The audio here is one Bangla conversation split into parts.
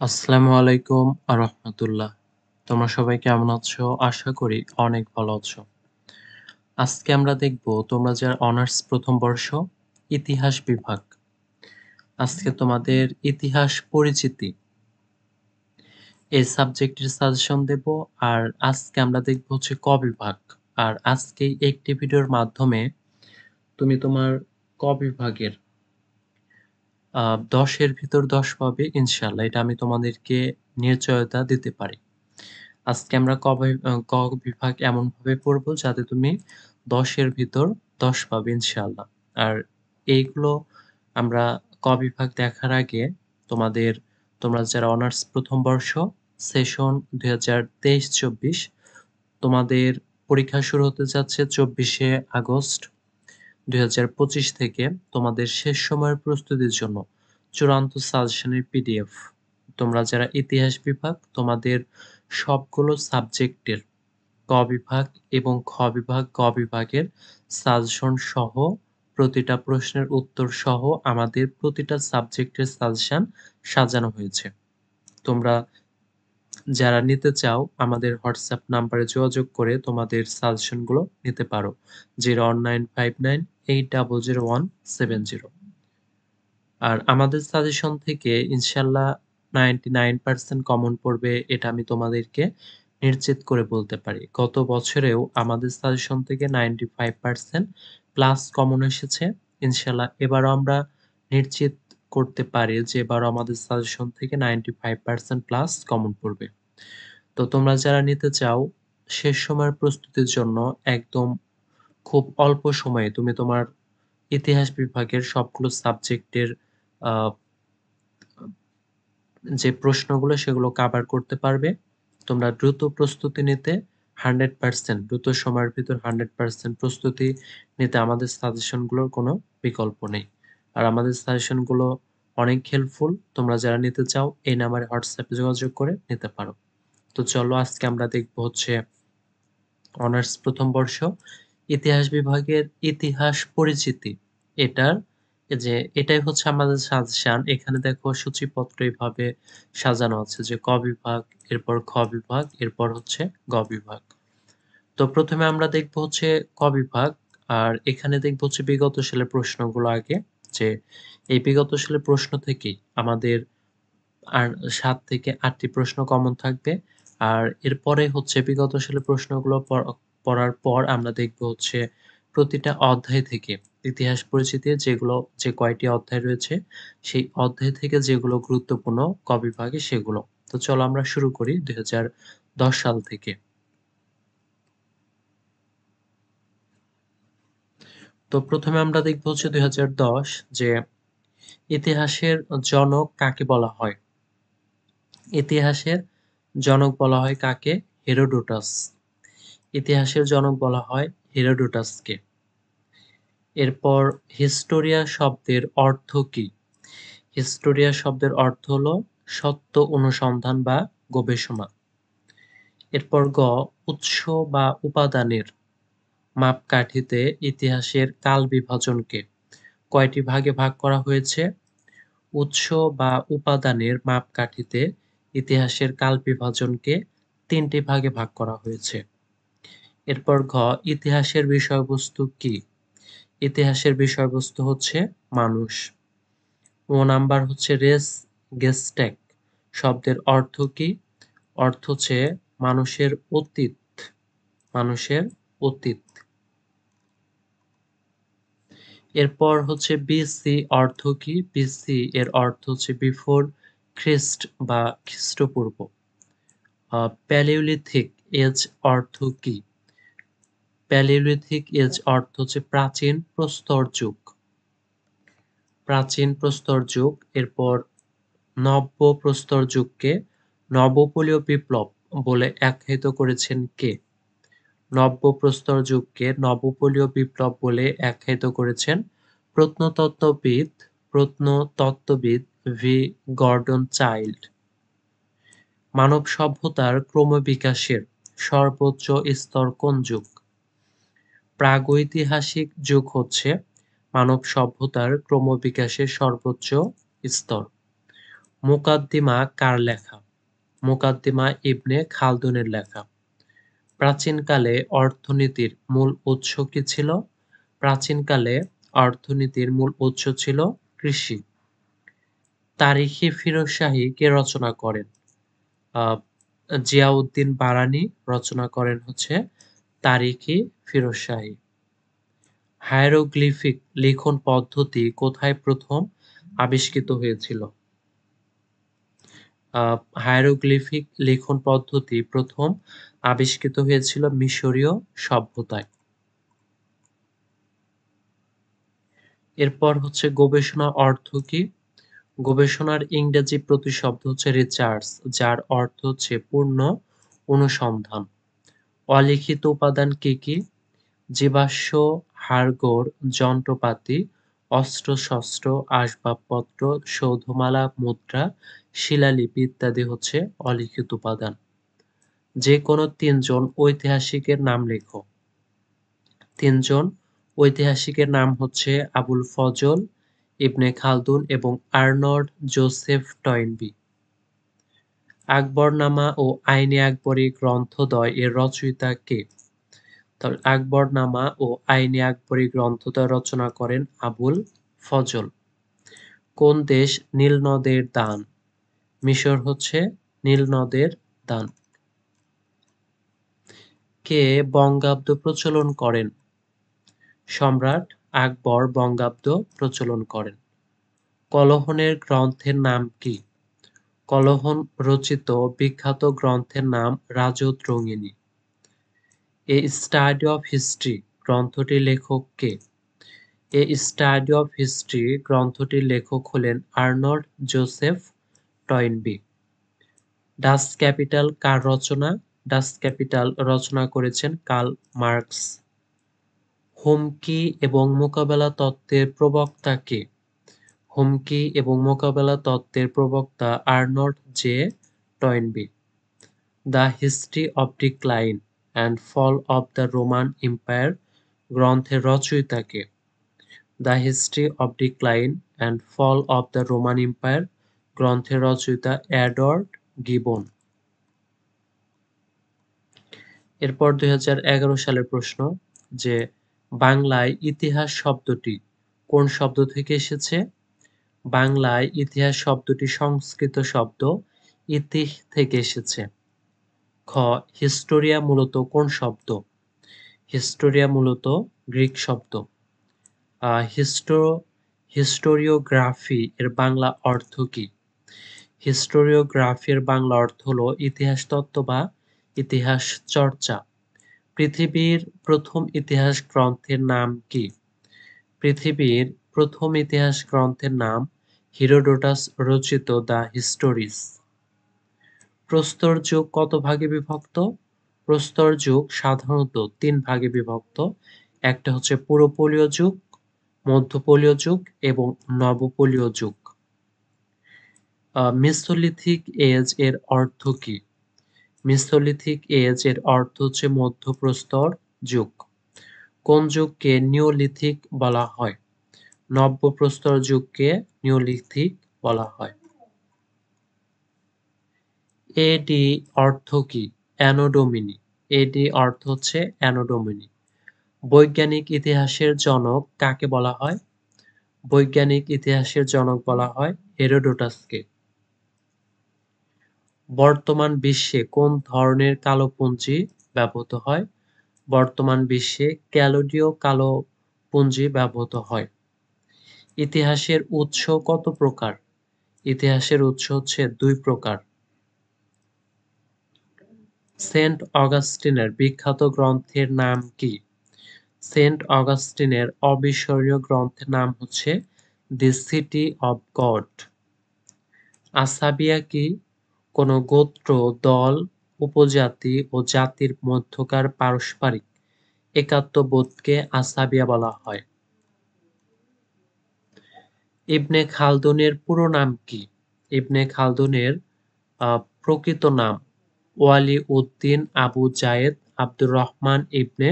আসসালামু আলাইকুম রাহমাতুল্লাহ। তোমরা সবাই কেমন আছো? আশা করি অনেক ভালো আছো। আজকে আমরা দেখব তোমরা যারা অনার্স ১ম বর্ষ ইতিহাস বিভাগ। আজকে তোমাদের ইতিহাস পরিচিতি এই সাবজেক্টের সাজেশন দেব। আর আজকে আমরা দেখব হচ্ছে ক বিভাগ। আর আজকে একটি ভিডিওর মাধ্যমে তুমি তোমার ক বিভাগের ১০ এর ভিতর ১০ পাবে ইনশাআল্লাহ। এটা আমি তোমাদেরকে নিশ্চয়তা দিতে পারি। আজকে আমরা ক বিভাগ এমনভাবে পড়বো যাতে তুমি ১০ এর ভিতর ১০ পাবে ইনশাআল্লাহ। আর এইগুলো আমরা ক বিভাগ দেখার আগে তোমরা যারা অনার্স ১ম বর্ষ সেশন ২০২৩-২৪ তোমাদের পরীক্ষা শুরু হতে যাচ্ছে ২৪শে আগস্ট ২০২৫ থেকে। তোমাদের শেষ সময়ের প্রস্তুতির জন্য চূড়ান্ত সাজেশনের পিডিএফ। তোমরা যারা ইতিহাস বিভাগ তোমাদের সবগুলো সাবজেক্টের ক বিভাগ এবং খ বিভাগ, গ বিভাগের সাজেশন সহ প্রতিটা প্রশ্নের উত্তর সহ আমাদের প্রতিটা সাবজেক্টের সাজেশন সাজানো হয়েছে। তোমরা যারা নিতে চাও আমাদের হোয়াটসঅ্যাপ নাম্বারে যোগাযোগ করে তোমাদের সাজেশনগুলো নিতে পারো। 01959800170। আর আমাদের সাজেশন থেকে ইনশাআল্লাহ 99% কমন পড়বে এটা আমি তোমাদেরকে নিশ্চিত করে বলতে পারি। গত বছরেও আমাদের সাজেশন থেকে 95% প্লাস কমন এসেছে। ইনশাআল্লাহ এবারও আমরা নিশ্চিত করতে পারি যে এবারও আমাদের সাজেশন থেকে 95% প্লাস কমন পড়বে। তো তোমরা যারা নিতে চাও শেষ সময়ের প্রস্তুতির জন্য একদম খুব অল্প সময়ে তুমি তোমার ইতিহাস বিভাগের সবগুলো সাবজেক্টের আ যে প্রশ্নগুলো সেগুলো কাভার করতে পারবে। তোমরা দ্রুত প্রস্তুতি নিতে 100% দ্রুত সময়ের ভিতর 100% প্রস্তুতি নিতে আমাদের সাজেশনগুলোর কোনো বিকল্প নেই। আর আমাদের সাজেশনগুলো অনেক হেল্পফুল। তোমরা যারা নিতে চাও এই নাম্বারে হোয়াটসঅ্যাপে যোগাযোগ করে নিতে পারো। তো চলো আজকে আমরা দেখব হচ্ছে অনার্স ১ম বর্ষ ইতিহাস বিভাগের ইতিহাস পরিচিতি। এটার এটাই হচ্ছে আমাদের সাজেশন। এখানে দেখো সূচিপত্র এভাবে সাজানো আছে যে ক বিভাগ, এরপর খ বিভাগ, এরপর হচ্ছে গ বিভাগ। তো ১ম এ আমরা দেখব হচ্ছে ক বিভাগ। আর এখানে দেখব হচ্ছে বিগত সালের প্রশ্নগুলো আগে। যে এই বিগত সালের প্রশ্ন থেকেই আমাদের আর ৭ থেকে ৮ টি প্রশ্ন কমন থাকবে। আর এরপরে হচ্ছে বিগত সালের প্রশ্নগুলো পড়ার পর আমরা দেখব হচ্ছে প্রতিটা অধ্যায় থেকে ইতিহাস পরিচিতির যে কয়টি অধ্যায় রয়েছে সেই অধ্যায় থেকে যেগুলো গুরুত্বপূর্ণ ক বিভাগে সেগুলো। তো চলো আমরা শুরু করি ২০১০ সাল থেকে। তো ১ম এ আমরা দেখব হচ্ছে ২০১০ যে ইতিহাসের জনক কাকে বলা হয়? ইতিহাসের জনক বলা হয় কাকে? হেরোডোটাস। ইতিহাসের জনক বলা হয় হেরোডোটাসকে। এরপর হিস্টোরিয়া শব্দের অর্থ কী? হিস্টোরিয়া শব্দের অর্থ হলো সত্য অনুসন্ধান বা গবেষণা। এরপর উৎস বা উপাদানের মাপকাঠিতে ইতিহাসের কাল বিভাজনকে কয়টি ভাগে ভাগ করা হয়েছে? উৎস বা উপাদানের মাপকাঠিতে ইতিহাসের কাল বিভাজনকে ৩ টি ভাগে ভাগ করা হয়েছে। এরপর ইতিহাসের বিষয়বস্তু কি? ইতিহাসের বিষয়বস্তু হচ্ছে মানুষ। নাম্বার হচ্ছে রেস গেস্টেক শব্দের অর্থ কি? অর্থ হচ্ছে মানুষের অতীত। মানুষের অতীত। এরপর হচ্ছে বিসি অর্থ কি? বিসি এর অর্থ হচ্ছে বিফোর খ্রিস্ট বা খ্রিস্টপূর্ব। প্যালিওলিথিক এজ অর্থ কি? প্যালিওলিথিক এজ অর্থ হচ্ছে প্রাচীন প্রস্তর যুগ। প্রাচীন প্রস্তর যুগ। এরপর নব্য প্রস্তর যুগকে নবপলীয় বিপ্লব বলে আখ্যায়িত করেছেন কে? নব্য প্রস্তর যুগকে নবপলীয় বিপ্লব বলে আখ্যায়িত করেছেন প্রত্নতত্ত্ববিদ ভি. Gordon Childe. মানব সভ্যতার ক্রমবিকাশের সর্বোচ্চ স্তর কোন যুগ? প্রাগৈতিহাসিক যুগ হচ্ছে মানব সভ্যতার ক্রমবিকাশের সর্বোচ্চ স্তর। মুকাদ্দিমা কার লেখা? মুকাদ্দিমা ইবনে খালদুনের লেখা। প্রাচীনকালে অর্থনীতির মূল উৎস কি ছিল? প্রাচীনকালে অর্থনীতির মূল উৎস ছিল কৃষি। তারিখি ফিরোজ শাহী কে রচনা করেন? আহ, জিয়াউদ্দিন বারানী রচনা করেন হচ্ছে তারিখি ফিরোজ শাহী। হায়ারোগ্লিফিক লিখন পদ্ধতি কোথায় প্রথম আবিষ্কৃত হয়েছিল? হায়ারোগ্লিফিক লিখন পদ্ধতি প্রথম আবিষ্কৃত হয়েছিল মিশরীয় সভ্যতায়। এরপর হচ্ছে গবেষণা অর্থ কি? গবেষণার ইংরেজি প্রতিশব্দ হচ্ছে রিসার্চ, যার অর্থ হচ্ছে পূর্ণ অনুসন্ধান। অলিখিত উপাদান কি কি? জীবাশ্ম, হাড়গোড়, যন্ত্রপাতি, অস্ত্রশস্ত্র, আসবাবপত্র, সৌধমালা, মুদ্রা, শিলালিপি ইত্যাদি হচ্ছে অলিখিত উপাদান। যে কোনো তিনজন ঐতিহাসিকের নাম লেখো। তিনজন ঐতিহাসিকের নাম হচ্ছে আবুল ফজল, ইবনে খালদুন এবং আর্নল্ড জোসেফ টয়েনবি। আকবরনামা ও আইনে আকবরী গ্রন্থদ্বয় এর রচয়িতা কে? তাহলে আকবরনামা ও আইনে আকবরী গ্রন্থদ্বয় রচনা করেন আবুল ফজল। কোন দেশ নীল নদের দান? মিশর হচ্ছে নীল নদের দান। কে বঙ্গাব্দ প্রচলন করেন? সম্রাট আকবর বঙ্গাব্দ প্রচলন করেন। কলহনের গ্রন্থের নাম কি? কলহন রচিত বিখ্যাত গ্রন্থের নাম Rajatarangini. A study of history গ্রন্থটির লেখক কে? এ স্টাডি অফ হিস্ট্রি গ্রন্থটির লেখক হলেন Arnold Joseph Toynbee. Das Kapital কার রচনা? ডাচ ক্যাপিটাল রচনা করেছেন কার্ল মার্কস। হুমকি এবং মোকাবেলা তত্ত্বের প্রবক্তা কে? হুমকি এবং মোকাবেলা তত্ত্বের প্রবক্তা Arnold J Toynbee. The history of decline and fall of the Roman empire গ্রন্থের রচয়িতা কে? The history of decline and fall of the Roman empire গ্রন্থের রচয়িতা এডওয়ার্ড গিবন। এরপর 2011 সালের প্রশ্ন যে বাংলায় ইতিহাস শব্দটি কোন শব্দ থেকে এসেছে? বাংলায় ইতিহাস শব্দটি সংস্কৃত শব্দ ইতিহ থেকে এসেছে। খ. হিস্টোরিয়া মূলত কোন শব্দ? হিস্টোরিয়া মূলত গ্রিক শব্দ। হিস্টোরিওগ্রাফি এর বাংলা অর্থ কি? হিস্টোরিওগ্রাফি এর বাংলা অর্থ হলো ইতিহাস তত্ত্ব বা ইতিহাস চর্চা। পৃথিবীর প্রথম ইতিহাস গ্রন্থের নাম কি? পৃথিবীর প্রথম ইতিহাস গ্রন্থের নাম হিরোডোটাস রচিত দ্য হিস্টোরিস। প্রস্তর যুগ কত ভাগে বিভক্ত? প্রস্তর যুগ সাধারণত 3 ভাগে বিভক্ত। একটা হচ্ছে পুরোপলীয় যুগ, মধ্যপলীয় যুগ এবং নবপলীয় যুগ। মেসোলিথিক এজ এর অর্থ কি? মেসোলিথিক এজ এর অর্থ হচ্ছে মধ্যপ্রস্তর যুগ। কোন যুগকে নিওলিথিক বলা হয়? নব্যপ্রস্তর যুগকে নিওলিথিক বলা হয়। এডি অর্থ কি? অ্যানোডোমিনি। এডি অর্থ হচ্ছে অ্যানোডোমিনি। বৈজ্ঞানিক ইতিহাসের জনক কাকে বলা হয়? বৈজ্ঞানিক ইতিহাসের জনক বলা হয় হেরোডোটাসকে। বর্তমান বিশ্বে কোন ধরনের কালোপুঁজি ব্যবহৃত হয়? বর্তমান বিশ্বে ক্যালোডীয় কালোপুঁজি ব্যবহৃত হয়। ইতিহাসের উৎস কত প্রকার? ইতিহাসের উৎস হচ্ছে 2 প্রকার। সেন্ট অগাস্টিনের বিখ্যাত গ্রন্থের নাম কি? সেন্ট অগাস্টিনের অবিস্মরণীয় গ্রন্থের নাম হচ্ছে দি সিটি অব গড। আসাবিয়া কি? কোন গোত্র, দল, উপজাতি ও জাতির মধ্যকার পারস্পরিক একাত্মবোধকে আসাবিয়া বলা হয়। ইবনে খালদুনের পুরো নাম কি? ইবনে খালদুনের প্রকৃত নাম ওয়ালি উদ্দিন আবু জায়েদ আব্দুর রহমান ইবনে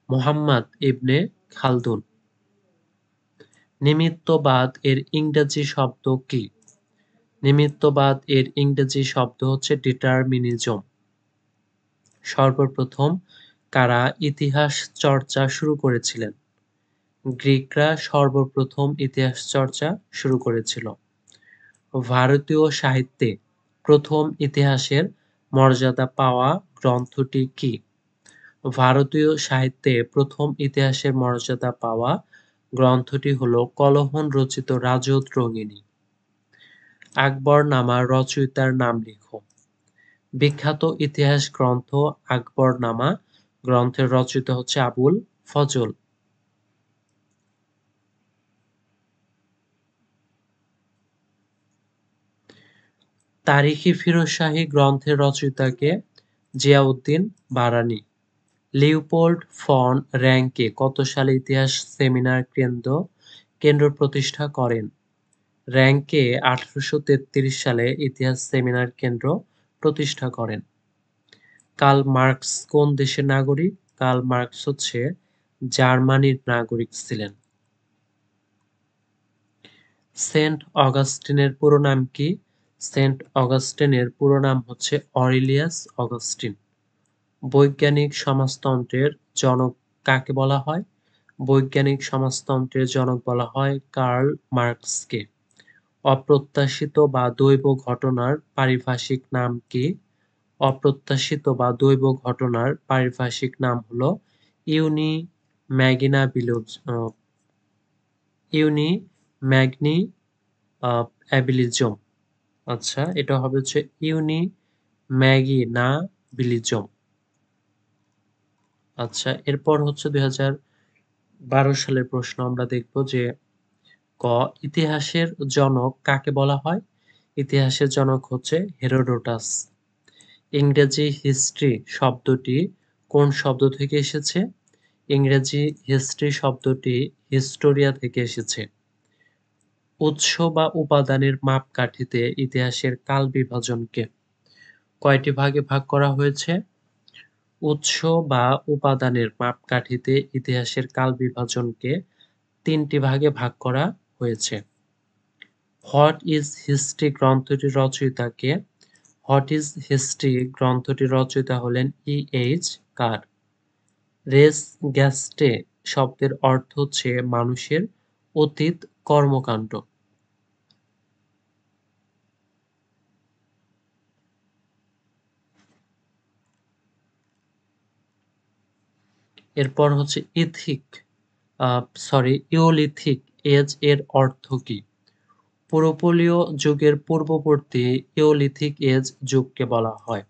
মুহাম্মদ ইবনে খালদুন। নিমিত্তবাদ এর ইংরেজি শব্দ কি? নিমিত্তবাদ এর ইংরেজি শব্দ হচ্ছে ডিটারমিনিজম। সর্বপ্রথম কারা ইতিহাস চর্চা শুরু করেছিলেন? গ্রিকরা সর্বপ্রথম ইতিহাস চর্চা শুরু করেছিল। ভারতীয় সাহিত্যে প্রথম ইতিহাসের মর্যাদা পাওয়া গ্রন্থটি কি? ভারতীয় সাহিত্যে প্রথম ইতিহাসের মর্যাদা পাওয়া গ্রন্থটি হল কলহন রচিত রাজোদ্রঙ্গিনী। আকবরনামা রচয়িতার নাম লিখো। বিখ্যাত ইতিহাস গ্রন্থ আকবরনামা গ্রন্থের রচয়িতা হচ্ছে আবুল ফজল। তারিখি ফিরোজশাহী গ্রন্থের রচয়িতাকে? জিয়াউদ্দিন বারানী। লিওপোল্ড ফন র্যাঙ্কে কত সালে ইতিহাস সেমিনার কেন্দ্র প্রতিষ্ঠা করেন? র্যাঙ্কে 1833 সালে ইতিহাস সেমিনার কেন্দ্র প্রতিষ্ঠা করেন। কার্ল মার্কস কোন দেশের নাগরিক? কার্ল মার্কস হচ্ছে জার্মানির নাগরিক ছিলেন। সেন্ট অগাস্টিনের পুরো নাম কি? সেন্ট অগাস্টিনের পুরো নাম হচ্ছে অরেলিয়াস অগাস্টিন। বৈজ্ঞানিক সমাজতন্ত্রের জনক কাকে বলা হয়? বৈজ্ঞানিক সমাজতন্ত্রের জনক বলা হয় কার্ল মার্কসকে। অপ্রত্যাশিত বা দৈব ঘটনার পারিভাষিক নাম কি? অপ্রত্যাশিত বা দৈব ঘটনার পারিভাষিক নাম হলো ইউনিম্যাগনাবিলিজম। আচ্ছা, এটা হবে হচ্ছে ইউনিম্যাগনাবিলিজম। আচ্ছা, এরপর হচ্ছে 2012 সালের প্রশ্ন আমরা দেখব যে ক ইতিহাসের জনক কাকে বলা হয়? ইতিহাসের জনক হচ্ছে হেরোডোটাস। ইংরেজি হিস্ট্রি শব্দটি কোন শব্দ থেকে এসেছে? ইংরেজি হিস্ট্রি শব্দটি হিস্টোরিয়া থেকে এসেছে। উৎস বা উপাদানের মাপকাঠিতে ইতিহাসের কাল বিভাজনকে কয়টি ভাগে ভাগ করা হয়েছে? উৎস বা উপাদানের মাপকাঠিতে ইতিহাসের কাল বিভাজনকে 3টি ভাগে ভাগ করা হয়েছে। হোয়াট ইজ হিস্ট্রি গ্রন্থটির রচয়িতা কে? হোয়াট ইজ হিস্ট্রি গ্রন্থটির রচয়িতা হলেন E.H. কার। রেস গ্যাস্টে শব্দের অর্থ হচ্ছে মানুষের অতীত কর্মকাণ্ড। এরপর হচ্ছে ইওলিথিক এজ এর অর্থ কি? পূর্বপলীয় যুগের পূর্ববর্তী ইওলিথিক এজ যুগকে বলা হয়।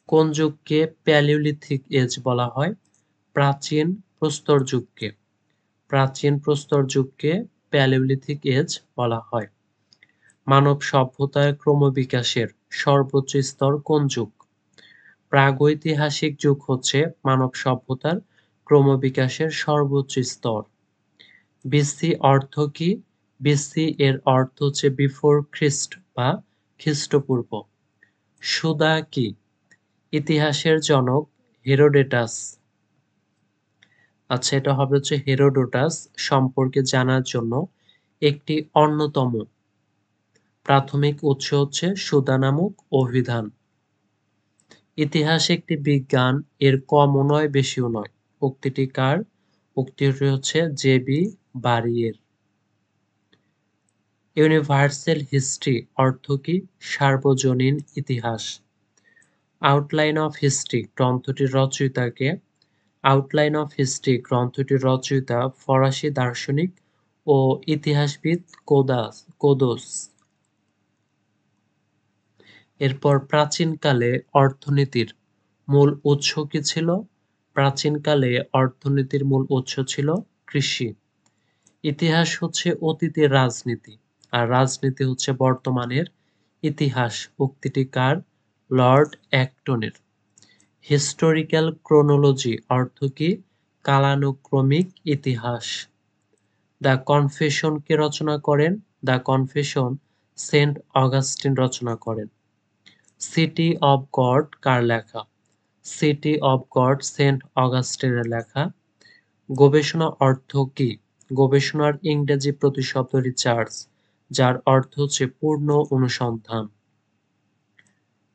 কোন যুগকে প্যালিওলিথিক এজ বলা হয়? প্রাচীন প্রস্তর যুগকে। প্রাচীন প্রস্তর যুগকে প্যালিওলিথিক এজ বলা হয়। মানব সভ্যতার ক্রমবিকাশের সর্বোচ্চ স্তর কোন যুগ? প্রাগৈতিহাসিক যুগ হচ্ছে মানব সভ্যতার ক্রমবিকাশের সর্বোচ্চ স্তর। বিসি অর্থ কি? বিসি এর অর্থ হচ্ছে বিফোর খ্রিস্ট বা খ্রিস্টপূর্ব। সুদা কি? ইতিহাসের জনক হেরোডোটাস। আচ্ছা, এটা হবে হচ্ছে হেরোডোটাস সম্পর্কে জানার জন্য একটি অন্যতম প্রাথমিক উৎস হচ্ছে সুদা নামক অভিধান। ইতিহাস একটি বিজ্ঞান, এর কমও নয় বেশিও নয়। উক্তিটি কার? উক্তিটি হচ্ছে জে.বি. বারিয়ের। ইউনিভার্সাল হিস্ট্রি অর্থ কি? সার্বজনীন ইতিহাস। আউটলাইন অফ হিস্ট্রি গ্রন্থটির রচয়িতা কে? আউটলাইন অফ হিস্ট্রি গ্রন্থটির রচয়িতা ফরাসি দার্শনিক ও ইতিহাসবিদ কোদোস। এরপর প্রাচীনকালে অর্থনীতির মূল উৎস কি ছিল? প্রাচীনকালে অর্থনীতির মূল উৎস ছিল কৃষি। ইতিহাস হচ্ছে অতীতের রাজনীতি, আর রাজনীতি হচ্ছে বর্তমানের ইতিহাস। উক্তিটি কার? লর্ড অ্যাক্টনের। হিস্টোরিক্যাল ক্রোনোলজি অর্থ কি? কালানুক্রমিক ইতিহাস। দ্য কনফেশন কে রচনা করেন? দ্য কনফেশন সেন্ট অগাস্টিন রচনা করেন। সিটি অব গড কার লেখা? সিটি অব গড সেন্ট অগাস্টিনের লেখা। গবেষণা অর্থ কি? গবেষণার ইংরেজি প্রতিশব্দ রিসার্চ, যার অর্থ হচ্ছে পূর্ণ অনুসন্ধান।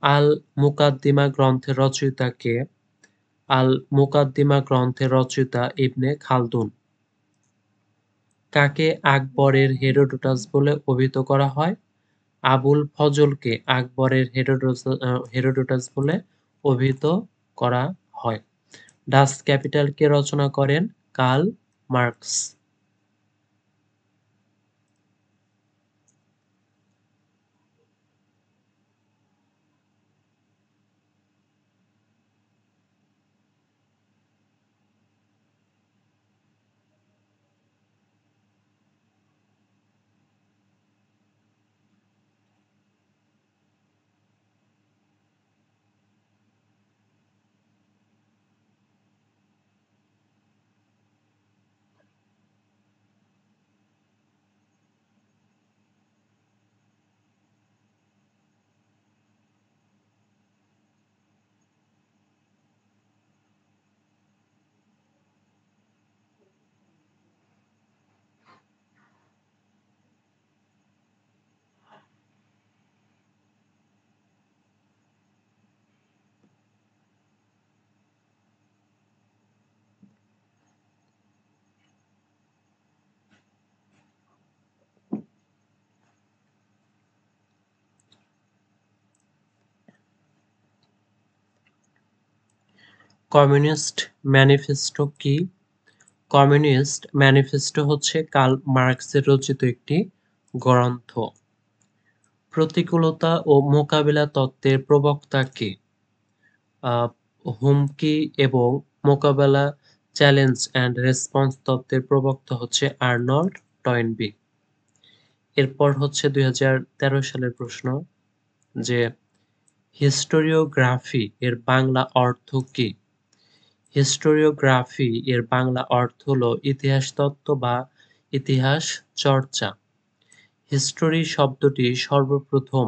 আল মুকাদ্দিমা গ্রন্থের রচয়িতা কে? আল মুকাদ্দিমা গ্রন্থের রচয়িতা ইবনে খালদুন। কাকে আকবরের হেরোডোটাস বলে অভিহিত করা হয়? আবুল ফজলকে আকবরের হেরোডোটাস বলে অভিহিত করা হয়। ডাচ ক্যাপিটাল কে রচনা করেন? Karl Marx. কমিউনিস্ট ম্যানিফেস্টো কি? কমিউনিস্ট ম্যানিফেস্টো হচ্ছে কার্ল মার্কসের রচিত একটি গ্রন্থ। প্রতিকূলতা ও মোকাবিলা তত্ত্বের প্রবক্তা কে? আহ, হুমকি এবং মোকাবেলা চ্যালেঞ্জ অ্যান্ড রেসপন্স তত্ত্বের প্রবক্তা হচ্ছে আর্নল্ড টয়েনবি। এরপর হচ্ছে 2013 সালের প্রশ্ন যে হিস্টোরিওগ্রাফি এর বাংলা অর্থ কি? হিস্টোরিওগ্রাফি এর বাংলা অর্থ হলো ইতিহাস তত্ত্ব বা ইতিহাস চর্চা। হিস্টোরি শব্দটি সর্বপ্রথম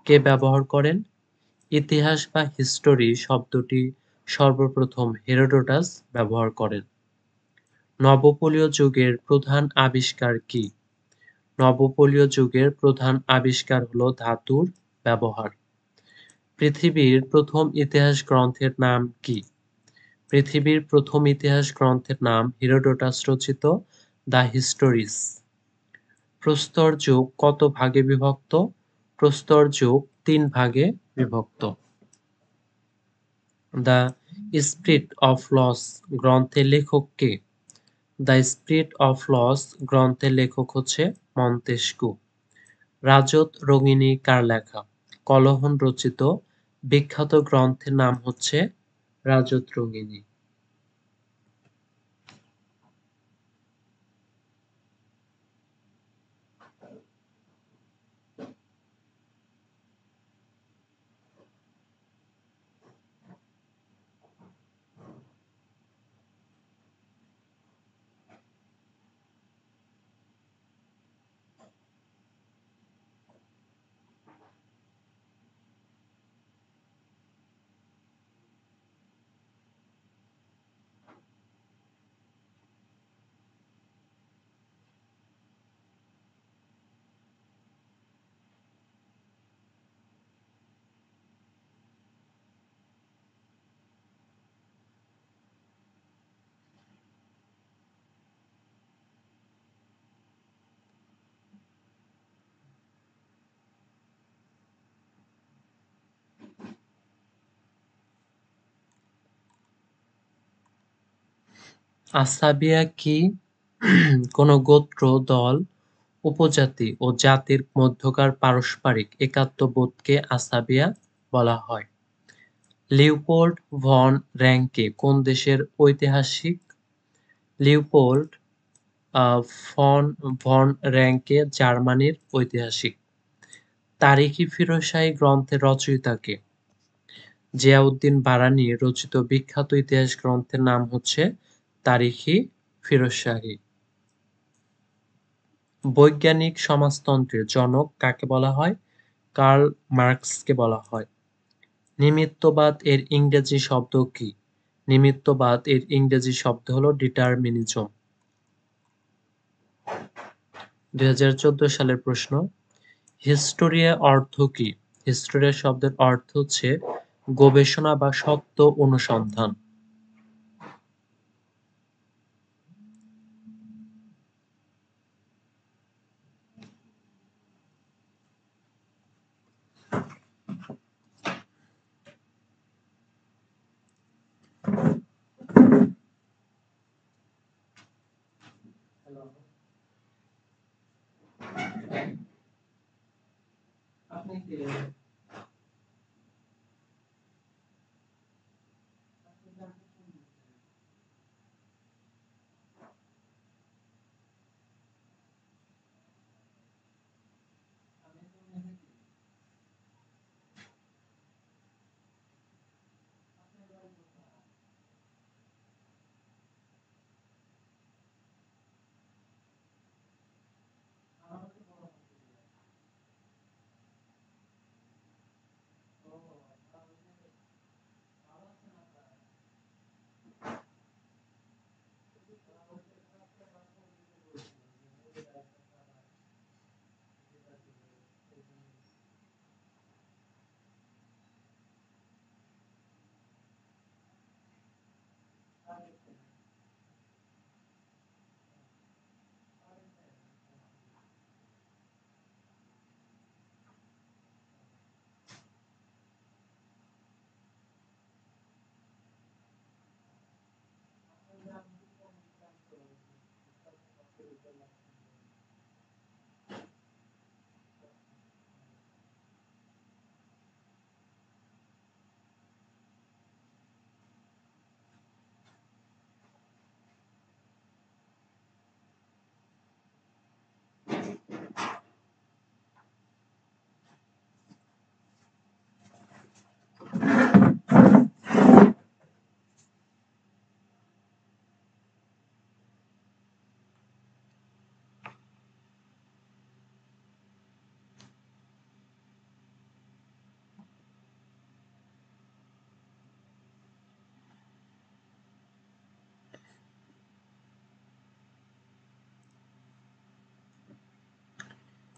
কে ব্যবহার করেন? ইতিহাস বা হিস্টোরি শব্দটি সর্বপ্রথম হেরোডোটাস ব্যবহার করেন। নবপলীয় যুগের প্রধান আবিষ্কার কি? নবপলীয় যুগের প্রধান আবিষ্কার হলো ধাতুর ব্যবহার। পৃথিবীর প্রথম ইতিহাস গ্রন্থের নাম কি? পৃথিবীর প্রথম ইতিহাস গ্রন্থের নাম হেরোডোটাস রচিত দ্য হিস্টোরিস। প্রস্তর যুগ কত ভাগে বিভক্ত? প্রস্তর যুগ 3 ভাগে বিভক্ত। দ্য স্পিরিট অফ লস গ্রন্থের লেখক কে? দ্য স্পিরিট অফ লস গ্রন্থের লেখক হচ্ছে মন্তেস্কু। রাজত রঙিনী কার লেখা? কলহন রচিত বিখ্যাত গ্রন্থের নাম হচ্ছে রাজত রঙিনী। আসাবিয়া কি? কোন গোত্র, দল, উপজাতি ও জাতির মধ্যকার পারস্পরিক একাত্মবোধকে আসাবিয়া বলা হয়। লিওপোল্ড ভন র্যাঙ্কে কোন দেশের ঐতিহাসিক? লিওপোল্ড ভন র্যাঙ্কে জার্মানির ঐতিহাসিক। তারিখি ফিরোজশাহী গ্রন্থের রচয়িতা কে? জিয়াউদ্দিন বারানী রচিত বিখ্যাত ইতিহাস গ্রন্থের নাম হচ্ছে তারিখি ফিরোজশাহী। বৈজ্ঞানিক সমাজতন্ত্রের জনক কাকে বলা হয়? কার্ল মার্কসকে বলা হয়। নিমিত্তবাদ এর ইংরেজি শব্দ কি? নিমিত্তবাদ এর ইংরেজি শব্দ হলো ডিটারমিনিজম। 2014 সালের প্রশ্ন, হিস্টোরিয়া অর্থ কি? হিস্টোরিয়া শব্দের অর্থ হচ্ছে গবেষণা বা সত্য অনুসন্ধান।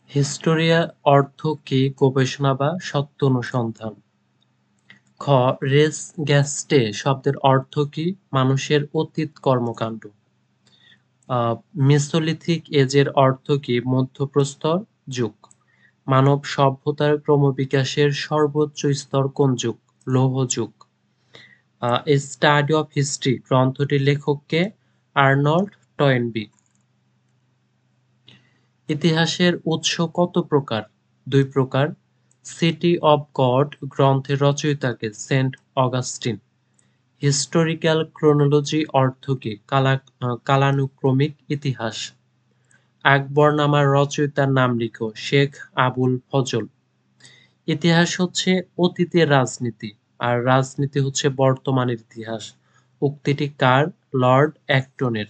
হিস্টোরিয়া অর্থ কি? গবেষণা বা সত্য অনুসন্ধান। খ. রেস গ্যাস্টে শব্দের অর্থ কি? মানুষের অতীত কর্মকাণ্ড। মেসোলিথিক এজের অর্থ কি? মধ্যপ্রস্তর যুগ। মানব সভ্যতার ক্রমবিকাশের সর্বোচ্চ স্তর কোন যুগ? লৌহ যুগ। এ স্টাডি অফ হিস্ট্রি গ্রন্থটির লেখক কে? Arnold Toynbee. ইতিহাসের উৎস কত প্রকার? 2 প্রকার। সিটি অব গড গ্রন্থের রচয়িতা কে? Saint Augustine. হিস্টোরিক্যাল ক্রোনোলজি অর্থ কি? কালানুক্রমিক ইতিহাস। আকবরনামার রচয়িতার নাম লিখো। শেখ আবুল ফজল। ইতিহাস হচ্ছে অতীতের রাজনীতি, আর রাজনীতি হচ্ছে বর্তমানের ইতিহাস। উক্তিটি কার? লর্ড অ্যাক্টনের।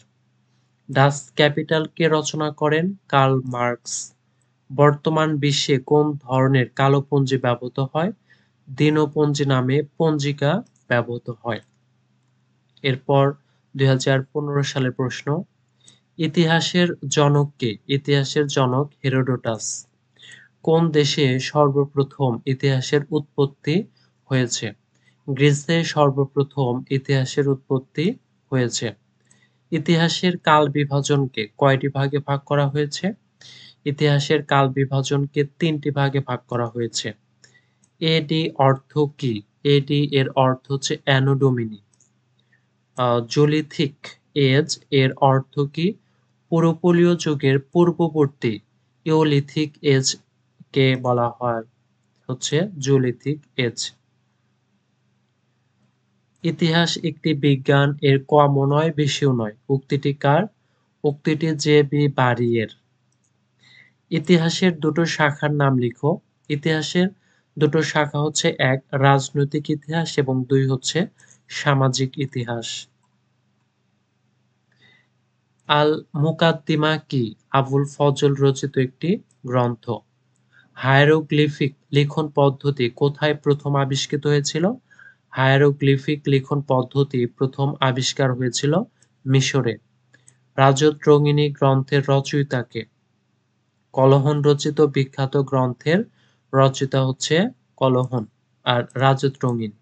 ডাচ ক্যাপিটাল কে রচনা করেন? Karl Marx. বর্তমান বিশ্বে কোন ধরনের কালোপঞ্জি ব্যবহৃত হয়? দিনপঞ্জি নামে পঞ্জিকা ব্যবহৃত হয়। এরপর 2015 সালের প্রশ্ন, ইতিহাসের জনক কে? ইতিহাসের জনক হেরোডোটাস। কোন দেশে সর্বপ্রথম ইতিহাসের উৎপত্তি হয়েছে? গ্রিসে সর্বপ্রথম ইতিহাসের উৎপত্তি হয়েছে। ইতিহাসের কাল বিভাজনকে কয়টি ভাগে ভাগ করা হয়েছে? ইতিহাসের কাল বিভাজনকে 3টি ভাগে ভাগ করা হয়েছে। এডি অর্থ কি? এডি এর অর্থ হচ্ছে অ্যানো ডোমিনি। জুলিথিক এজ এর অর্থ কি? পুরোপলীয় যুগের পূর্ববর্তী। ইওলিথিক এজ কে বলা হয় হচ্ছে জুলিথিক এজ। ইতিহাস একটি বিজ্ঞান, এর কমও নয় বেশিও নয়। উক্তিটি কার? উক্তিটি জে বি বারিয়ের। ইতিহাসের দুটো শাখার নাম লিখো। ইতিহাসের দুটো শাখা হচ্ছে 1 রাজনৈতিক ইতিহাস এবং 2 হচ্ছে সামাজিক ইতিহাস। আল মুকাদ্দিমা কি? আবুল ফজল রচিত একটি গ্রন্থ। হায়ারোগ্লিফিক লিখন পদ্ধতি কোথায় প্রথম আবিষ্কৃত হয়েছিল? হায়ারোগ্লিফিক লিখন পদ্ধতি প্রথম আবিষ্কার হয়েছিল মিশরে। রাজতরঙ্গিনী গ্রন্থের রচয়িতা কে? কলহন রচিত বিখ্যাত গ্রন্থের রচয়িতা হচ্ছে কলহন আর রাজতরঙ্গিনী।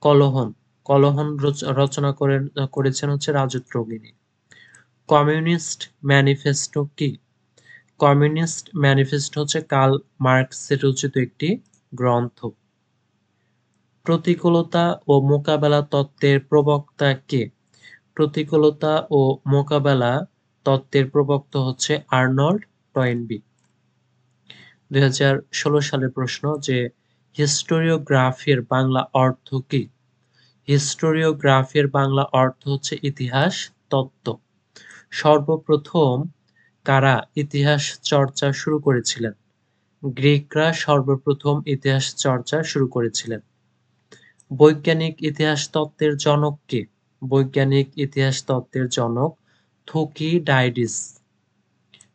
কলহন কলহন রচনা করেছেন হচ্ছে রাজতরঙ্গিনী। কমিউনিস্ট ম্যানিফেস্টো কি? কমিউনিস্ট ম্যানিফেস্টো হচ্ছে কার্ল মার্কসের রচিত একটি গ্রন্থ। প্রতিকূলতা ও মোকাবেলা তত্ত্বের প্রবক্তা কে? প্রতিকূলতা ও মোকাবেলা তত্ত্বের প্রবক্তা হচ্ছে আর্নল্ড টয়েনবি। 2016 সালের প্রশ্ন যে হিস্টোরিওগ্রাফির বাংলা অর্থ কি? হিস্টোরিওগ্রাফির বাংলা অর্থ হচ্ছে ইতিহাস তত্ত্ব। সর্বপ্রথম কারা ইতিহাস চর্চা শুরু করেছিলেন? গ্রিকরা সর্বপ্রথম ইতিহাস চর্চা শুরু করেছিলেন। বৈজ্ঞানিক ইতিহাস তত্ত্বের জনক কে? বৈজ্ঞানিক ইতিহাস তত্ত্বের জনক থুকিডিডাস।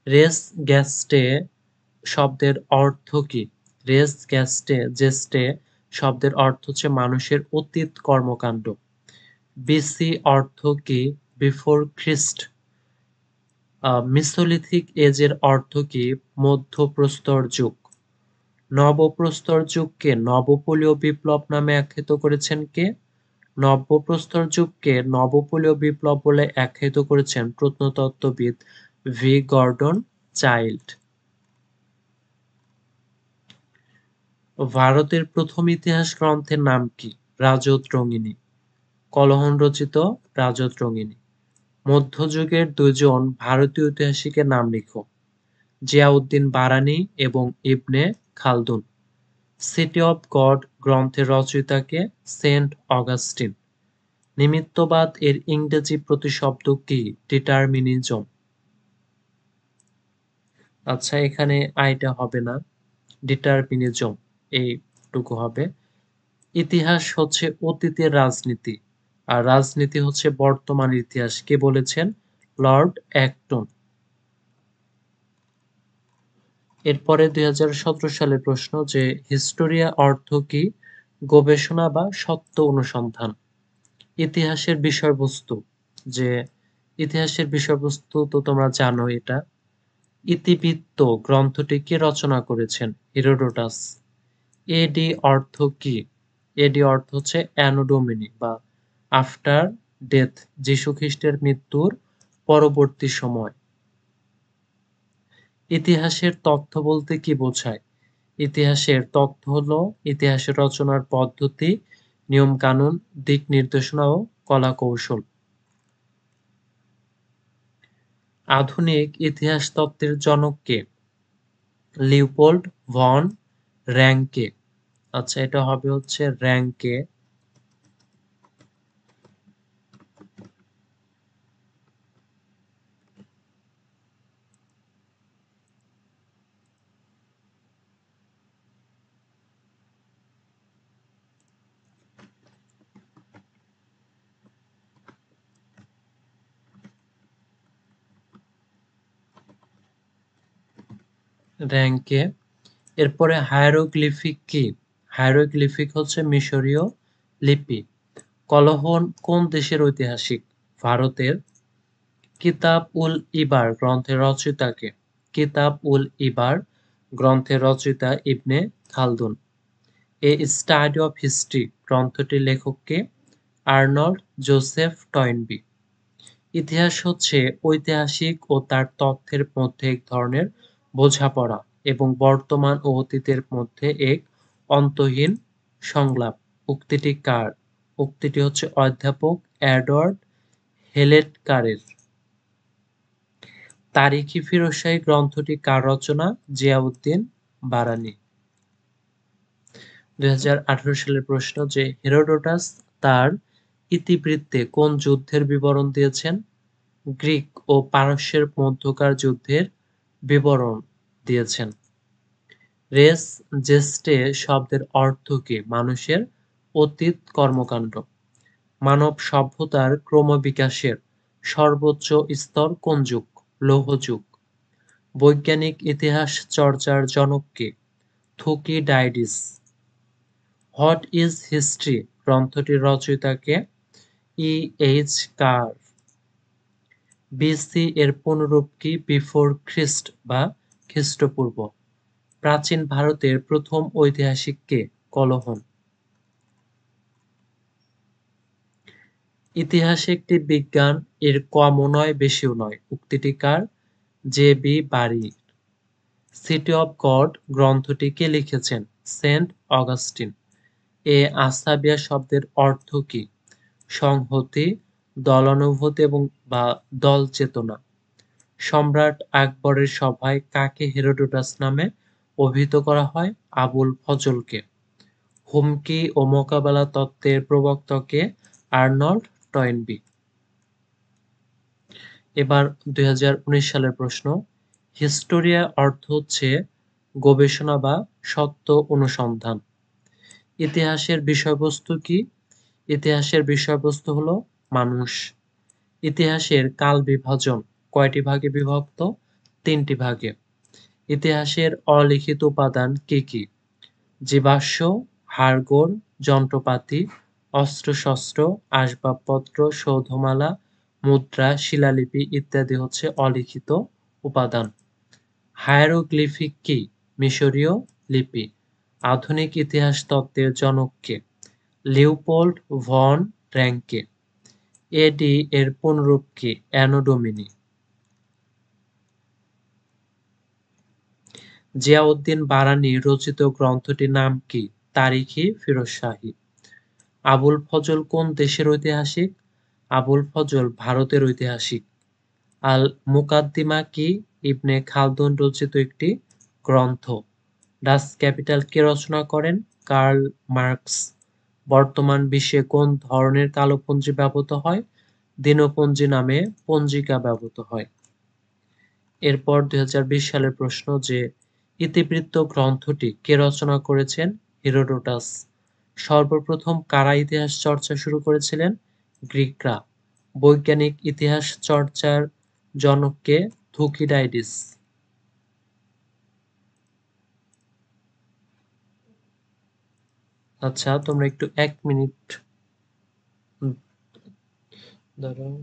রেস গ্যাস্টে শব্দের অর্থ কি? রেস জেস্টে শব্দের অর্থ হচ্ছে মানুষের অতীত কর্মকাণ্ড। বিসি অর্থ কি? বিফোর খ্রিস্ট। মিসোলিথিক এজের অর্থ কি? মধ্যপ্রস্তর যুগ। নবপ্রস্তর যুগকে নবপলীয় বিপ্লব নামে আখ্যায়িত করেছেন কে? নবপ্রস্তর যুগকে নবপলীয় বিপ্লব বলে আখ্যায়িত করেছেন প্রত্নতত্ত্ববিদ ভি গর্ডন চাইল্ড। ভারতের প্রথম ইতিহাস গ্রন্থের নাম কি? রাজতরঙ্গিনী। কলহন রচিত রাজতরঙ্গিনী। মধ্যযুগের দুজন ভারতীয় ঐতিহাসিকের নাম লিখো। জিয়াউদ্দিন বারানি এবং ইবনে খালদুন। সিটি অব গড গ্রন্থের রচয়িতা কে? Saint Augustine. নিমিত্তবাদ এর ইংরেজি প্রতিশব্দ কি? ডিটারমিনিজম। আচ্ছা, এখানে আইটা হবে না, ডিটারমিনিজম এইটুকু হবে। ইতিহাস হচ্ছে অতীতের রাজনীতি আর রাজনীতি হচ্ছে বর্তমানের ইতিহাস। কে বলেছেন? Lord Acton. এরপরে 2017 সালের প্রশ্ন যে হিস্টোরিয়া অর্থ কি? গবেষণা বা সত্য অনুসন্ধান। ইতিহাসের বিষয়বস্তু যে ইতিহাসের বিষয়বস্তু তো তোমরা জানো এটা। ইতিবৃত্ত গ্রন্থটি কে রচনা করেছেন? হেরোডোটাস। এডি অর্থ কি? এডি অর্থ হচ্ছে অ্যানো ডোমিনি বা আফটার ডেথ, যীশু খ্রিস্টের মৃত্যুর পরবর্তী সময়। ইতিহাসের তথ্য বলতে কি বোঝায়? ইতিহাসের তথ্য হলো ইতিহাসের রচনার পদ্ধতি, নিয়ম কানুন, দিক নির্দেশনা ও কলা কৌশল। আধুনিক ইতিহাস তত্ত্বের জনক কে? লিওপোল্ড ভন র্যাঙ্কে। আচ্ছা, এটা হবে হচ্ছে র্যাঙ্কে। র্যাঙ্কে। এরপরে হায়ারোগ্লিফিক কি? হায়ারোগ্লিফিক হচ্ছে মিশরীয় লিপি। কলহন কোন দেশের ঐতিহাসিক? ভারতের। কিতাব উল ইবার গ্রন্থের রচয়িতা কে? কিতাব উল ইবার গ্রন্থের রচয়িতা Ibn Khaldun. A study of history গ্রন্থটির লেখক কে? Arnold Joseph Toynbee. ইতিহাস হচ্ছে ঐতিহাসিক ও তার তথ্যের মধ্যে এক ধরনের বোঝাপড়া এবং বর্তমান ও অতীতের মধ্যে এক অন্তহীন সংলাপ। উক্তিটি কার? উক্তিটি হচ্ছে অধ্যাপক এডওয়ার্ড হেলেটকারের। তারিখ-ই-ফিরোজশাহী গ্রন্থটি কার রচনা? জিয়াউদ্দিন বারানি। 2018 সালের প্রশ্ন যে হেরোডোটাস তার ইতিবৃত্তে কোন যুদ্ধের বিবরণ দিয়েছেন? গ্রিক ও পারস্যের মধ্যকার যুদ্ধের বিবরণ দিয়েছেন। রেস জেস্টে শব্দের অর্থ কি? মানুষের অতীত কর্মকাণ্ড। মানব সভ্যতার ক্রমবিকাশের সর্বোচ্চ স্তর কোন যুগ? লৌহ যুগ। বৈজ্ঞানিক ইতিহাস চর্চার জনক কে? থুকিডিডাস। হোয়াট ইজ হিস্ট্রি গ্রন্থটির রচয়িতা কে? ই এইচ কার। বিসি এর পুনরূপ কি? বিফোর খ্রিস্ট বা খ্রিস্টপূর্ব। প্রাচীন ভারতের প্রথম ঐতিহাসিক কে? কলহন। ইতিহাস একটি বিজ্ঞান, এর কমও নয় বেশিও নয়, উক্তিটি কার? জে বি বারির। সিটি অব গড গ্রন্থটি কে লিখেছেন? Saint Augustine. এ আসাবিয়া শব্দের অর্থ কি? সংহতি, দলানুভূতি এবং বা দল চেতনা। সম্রাট আকবরের সভায় কাকে হেরোডোটাস নামে অভিহিত করা হয়? আবুল ফজলকে। হুমকি ও মোকাবেলা তত্ত্বের প্রবক্তা কে? Arnold Toynbee. এবার 2019 সালের প্রশ্ন। হিস্টোরিয়া অর্থ হচ্ছে গবেষণা বা সত্য অনুসন্ধান। ইতিহাসের বিষয়বস্তু কি? ইতিহাসের বিষয়বস্তু হলো মানুষ। ইতিহাসের কাল বিভাজন কয়টি ভাগে বিভক্ত? 3টি ভাগে। ইতিহাসের অলিখিত উপাদান কি কি? জীবাশ্ম, হাড়গোড়, যন্ত্রপাতি, অস্ত্রশস্ত্র, আসবাবপত্র, সৌধমালা, মুদ্রা, শিলালিপি ইত্যাদি হচ্ছে অলিখিত উপাদান। হায়ারোগ্লিফিক কি? মিশরীয় লিপি। আধুনিক ইতিহাস তত্ত্বের জনক কে? লিওপোল্ড ভন র্যাঙ্কে। এডি এর পুনরূপ কি? অ্যানো ডোমিনি। জিয়াউদ্দিন বারানী রচিত গ্রন্থটির নাম কি? তারিখি ফিরোজশাহী। আবুল ফজল কোন দেশের ঐতিহাসিক? আবুল ফজল ভারতের ঐতিহাসিক। আল মুকাদ্দিমা কি? ইবনে খালদুন রচিত একটি গ্রন্থ। ডাচ ক্যাপিটাল কে রচনা করেন? Karl Marx. বর্তমান বিশ্বে কোন ধরনের কালোপঞ্জি ব্যবহৃত হয়? দিনপঞ্জি নামে পঞ্জিকা ব্যবহৃত হয়। এরপর 2020 সালের প্রশ্ন যে ইতিবৃত্ত গ্রন্থটি কে রচনা করেছেন? হেরোডোটাস। সর্বপ্রথম কারা ইতিহাস চর্চা শুরু করেছিলেন? গ্রিকরা। বৈজ্ঞানিক ইতিহাস চর্চার জনক কে? থুকিডাইডিস। আচ্ছা, তোমরা একটু 1 মিনিট দাঁড়াও।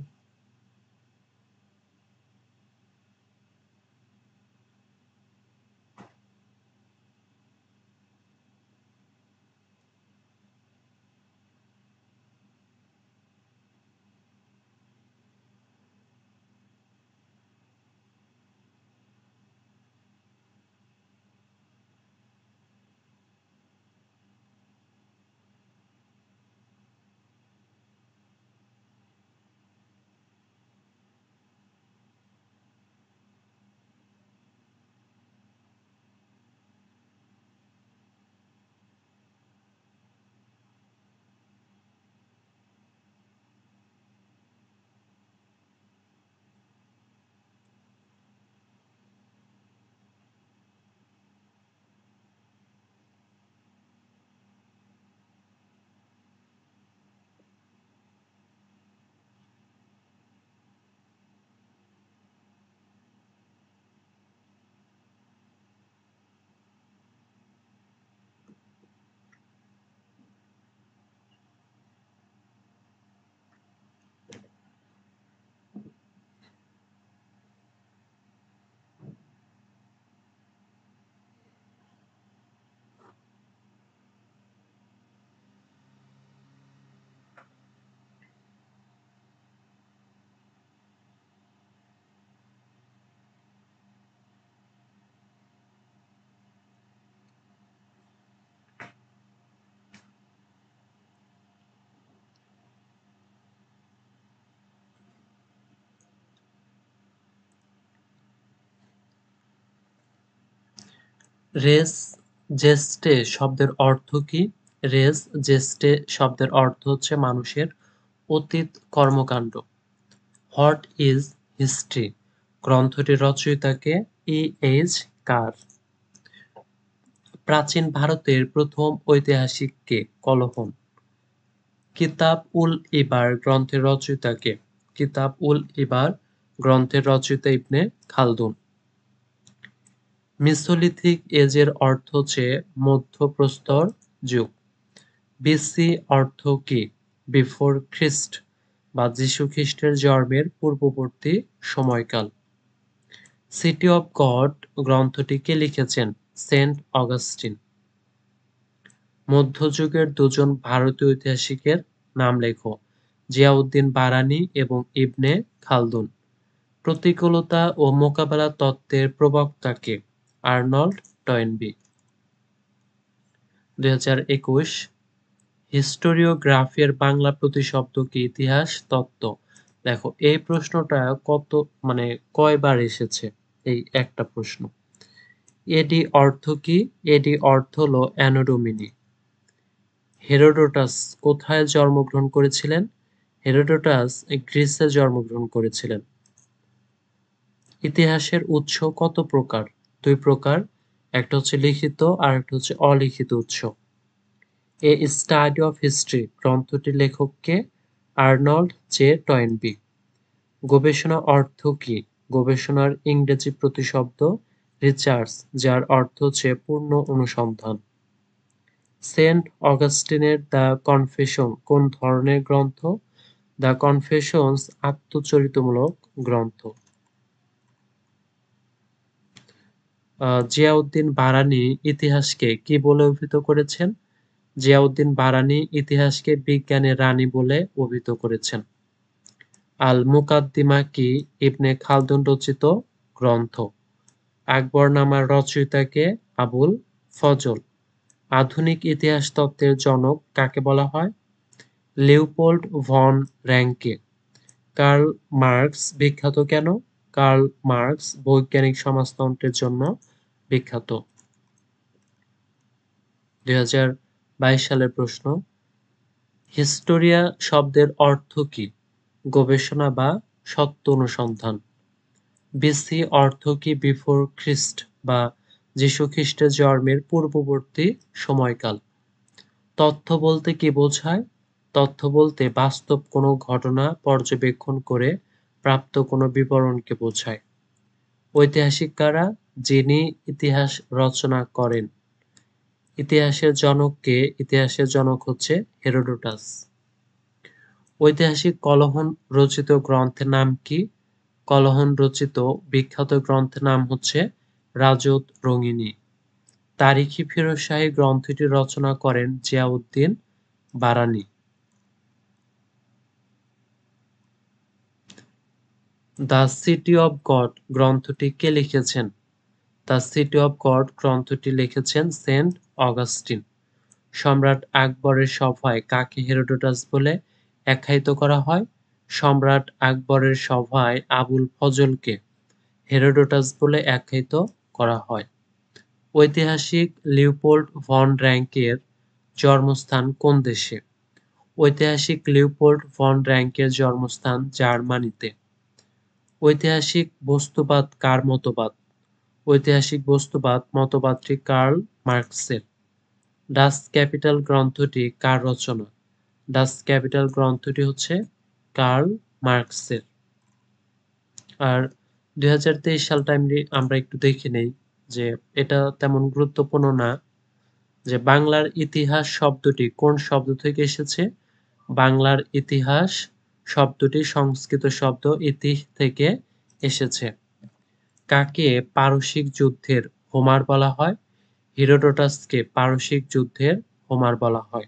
রেস জেস্টে শব্দের অর্থ কি? রেস জেস্টে শব্দের অর্থ হচ্ছে মানুষের অতীত কর্মকাণ্ড। হোয়াট ইজ হিস্ট্রি গ্রন্থটির রচয়িতা কে? ই এইচ কার। প্রাচীন ভারতের প্রথম ঐতিহাসিক কে? কলহন। কিতাব উল ইবার গ্রন্থের রচয়িতা কে? কিতাব উল ইবার গ্রন্থের রচয়িতা ইবনে খালদুন। মিসোলিথিক এজের অর্থ হচ্ছে মধ্যপ্রস্তর যুগ। বিসি অর্থ কি? বিফোর খ্রিস্ট বা যীশু খ্রিস্টের জন্মের পূর্ববর্তী সময়কাল। সিটি অব গড গ্রন্থটি কে লিখেছেন? Saint Augustine. মধ্যযুগের দুজন ভারতীয় ঐতিহাসিকের নাম লেখো। জিয়াউদ্দিন বারানী এবং ইবনে খালদুন। প্রতিকূলতা ও মোকাবেলা তত্ত্বের প্রবক্তা কে? Arnold Toynbee. 2021 হিস্টোরিওগ্রাফি এর বাংলা প্রতিশব্দ কি? ইতিহাস তত্ত্ব। দেখো এই প্রশ্নটা কত মানে কয়বার এসেছে? এই একটা প্রশ্ন। এডি অর্থ কি? এডি অর্থ হলো অ্যানোডোমিনি। হেরোডোটাস কোথায় জন্মগ্রহণ করেছিলেন? হেরোডোটাস গ্রিসে জন্মগ্রহণ করেছিলেন। ইতিহাসের উৎস কত প্রকার? দুই প্রকার। একটা হচ্ছে লিখিত আর একটা হচ্ছে অলিখিত উৎস। এ স্টাডি অফ হিস্ট্রি গ্রন্থটির লেখক কে? Arnold J Toynbee. গবেষণা অর্থ কি? গবেষণার ইংরেজি প্রতিশব্দ রিসার্চ, যার অর্থ হচ্ছে পূর্ণ অনুসন্ধান। সেন্ট অগাস্টিনের দ্য কনফেশন কোন ধরনের গ্রন্থ? দ্য কনফেশনস আত্মচরিতমূলক গ্রন্থ। জিয়াউদ্দিন বারানী ইতিহাসকে কি বলে অভিহিত করেছেন? জিয়াউদ্দিন বারানী ইতিহাসকে বিজ্ঞানের রানী বলে অভিহিত করেছেন। আল মুকাদ্দিমা কি? ইবনে খালদুন রচিত গ্রন্থ। আকবরনামার রচয়িতা কে? আবুল ফজল। আধুনিক ইতিহাস তত্ত্বের জনক কাকে বলা হয়? Leopold von Ranke. Karl Marx বিখ্যাত কেন? কার্ল মার্কস বৈজ্ঞানিক সমাজতন্ত্রের জন্য বিখ্যাত। 2022 সালের প্রশ্ন। হিস্টোরিয়া শব্দের অর্থ কি? গবেষণা বা সত্য অনুসন্ধান। বিসি অর্থ কি? বিফোর খ্রিস্ট বা যীশু খ্রিস্টের জন্মের পূর্ববর্তী সময়কাল। তথ্য বলতে কি বোঝায়? তথ্য বলতে বাস্তব কোনো ঘটনা পর্যবেক্ষণ করে প্রাপ্ত কোনো বিবরণকে বোঝায়। ঐতিহাসিক কারা? যিনি ইতিহাস রচনা করেন। ইতিহাসের জনক কে? ইতিহাসের জনক হচ্ছে হেরোডোটাস। ঐতিহাসিক কলহন রচিত গ্রন্থের নাম কি? কলহন রচিত বিখ্যাত গ্রন্থের নাম হচ্ছে রাজত রঙিনী। তারিখি ফিরোজশাহী গ্রন্থটি রচনা করেন Ziauddin Barani. The city of God গ্রন্থটি কে লিখেছেন? দ্য সিটি অব গড গ্রন্থটি লিখেছেন সেন্ট অগাস্টিন। সম্রাট আকবরের সভায় কাকে হেরোডোটাস বলে আখ্যায়িত করা হয়? সম্রাট আকবরের সভায় আবুল ফজলকে হেরোডোটাস বলে আখ্যায়িত করা হয়। ঐতিহাসিক লিওপোল্ড ভন র্যাঙ্কের জন্মস্থান কোন দেশে? ঐতিহাসিক লিওপোল্ড ভন র্যাঙ্কের জন্মস্থান জার্মানিতে। ঐতিহাসিক বস্তুবাদ কার মতবাদ? ঐতিহাসিক বস্তুবাদ মতবাদটি কার্ল মার্কসের। ডাস ক্যাপিটাল গ্রন্থটি কার রচনা? ডাস ক্যাপিটাল গ্রন্থটি হচ্ছে কার্ল মার্কসের। আর 2023 সালটা আমরা একটু দেখে নেই, যে এটা তেমন গুরুত্বপূর্ণ না, যে বাংলার ইতিহাস শব্দটি কোন শব্দ থেকে এসেছে? বাংলার ইতিহাস শব্দটি সংস্কৃত শব্দ ইতি থেকে এসেছে। কাকে পারসিক যুদ্ধের হোমার বলা হয়? হিরোডোটাসকে পারসিক যুদ্ধের হোমার বলা হয়।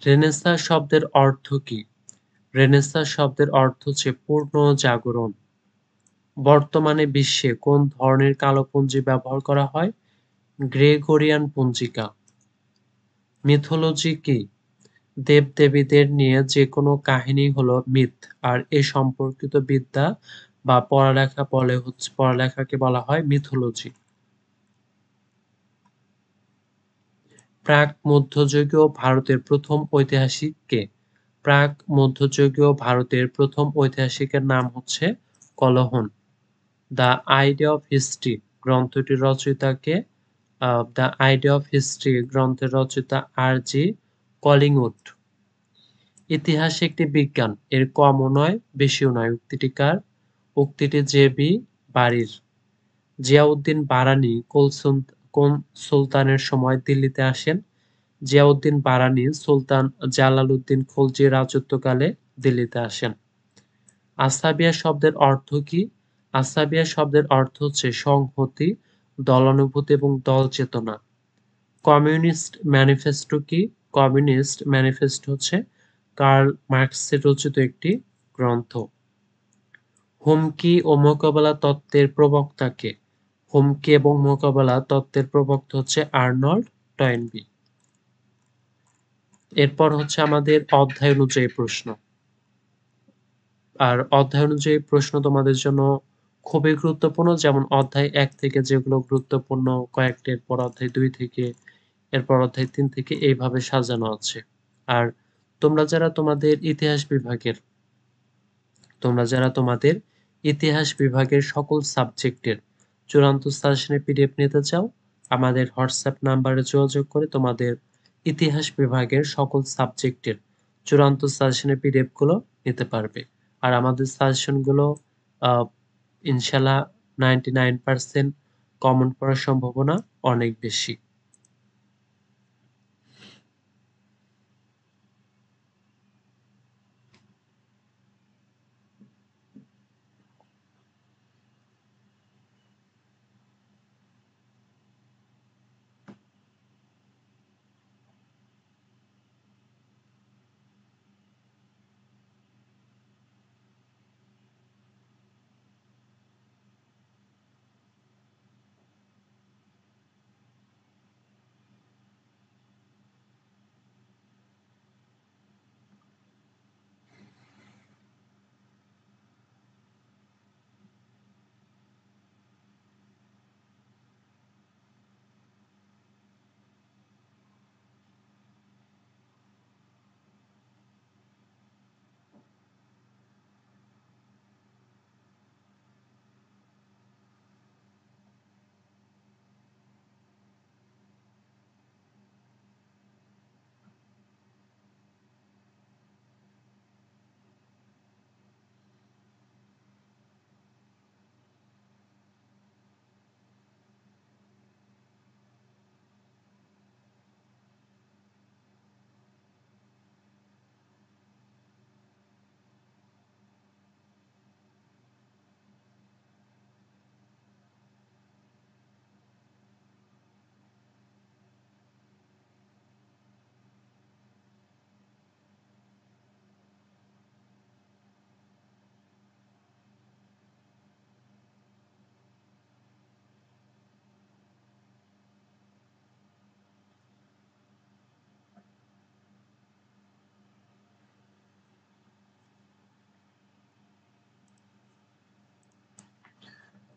রেনেসাঁ শব্দের অর্থ কি? রেনেসাঁ শব্দের অর্থ হচ্ছে পূর্ণ জাগরণ। বর্তমানে বিশ্বে কোন ধরনের কালপঞ্জি ব্যবহার করা হয়? গ্রেগরিয়ান পঞ্জিকা। মিথোলজি কি? দেব-দেবীদের নিয়ে যেকোনো কাহিনী হলো মিথ, আর এ সম্পর্কিত বিদ্যা বা পড়ালেখাকে বলা হয় মিথোলজি। প্রাক মধ্যযুগীয় ভারতের প্রথম ঐতিহাসিক কে? প্রাক মধ্যযুগীয় ভারতের প্রথম ঐতিহাসিকের নাম হচ্ছে Kalhana. The idea of history গ্রন্থটির রচয়িতা কে? দ্য আইডিয়া অফ হিস্ট্রি গ্রন্থের রচয়িতা আর.জি. কলিংউড। ইতিহাস একটি বিজ্ঞান, এর কমও নয় বেশিও নয়, উক্তিটি কার? উক্তিটি জে.বি. বারির। জিয়াউদ্দিন বারানী কোন সুলতানের সময় দিল্লিতে আসেন? জিয়াউদ্দিন বারানী সুলতান জালালউদ্দিন খলজির রাজত্বকালে দিল্লিতে আসেন। আসাবিয়া শব্দের অর্থ কি? আসাবিয়া শব্দের অর্থ হচ্ছে সংহতি, দলানুভূতি এবং দল চেতনা। কমিউনিস্ট ম্যানিফেস্টো কি? কমিউনিস্ট ম্যানিফেস্টো হচ্ছে কার্ল মার্কসের রচিত একটি গ্রন্থ। হুমকি ও মোকাবেলা তত্ত্বের প্রবক্তা কে? হুমকি এবং মোকাবেলা তত্ত্বের প্রবক্তা হচ্ছে আর্নল্ড টয়েনবি। এরপর হচ্ছে আমাদের অধ্যায় অনুযায়ী প্রশ্ন। আর অধ্যায় অনুযায়ী প্রশ্ন তোমাদের জন্য খুবই গুরুত্বপূর্ণ, যেমন অধ্যায় ১ থেকে যেগুলো গুরুত্বপূর্ণ কয়েকটি, এরপর অধ্যায় ২ থেকে, এরপর অধ্যায় ৩ থেকে, এইভাবে সাজানো আছে। আর তোমরা যারা তোমাদের ইতিহাস বিভাগের সকল সাবজেক্টের চূড়ান্ত সাজেশনের পিডিএফ নিতে চাও, আমাদের হোয়াটসঅ্যাপ নাম্বারে যোগাযোগ করে তোমাদের ইতিহাস বিভাগের সকল সাবজেক্টের চূড়ান্ত সাজেশনের পিডিএফ গুলো নিতে পারবে। আর আমাদের সাজেশন গুলো ইনশাল্লাহ 99% কমন পড়ার সম্ভাবনা অনেক বেশি।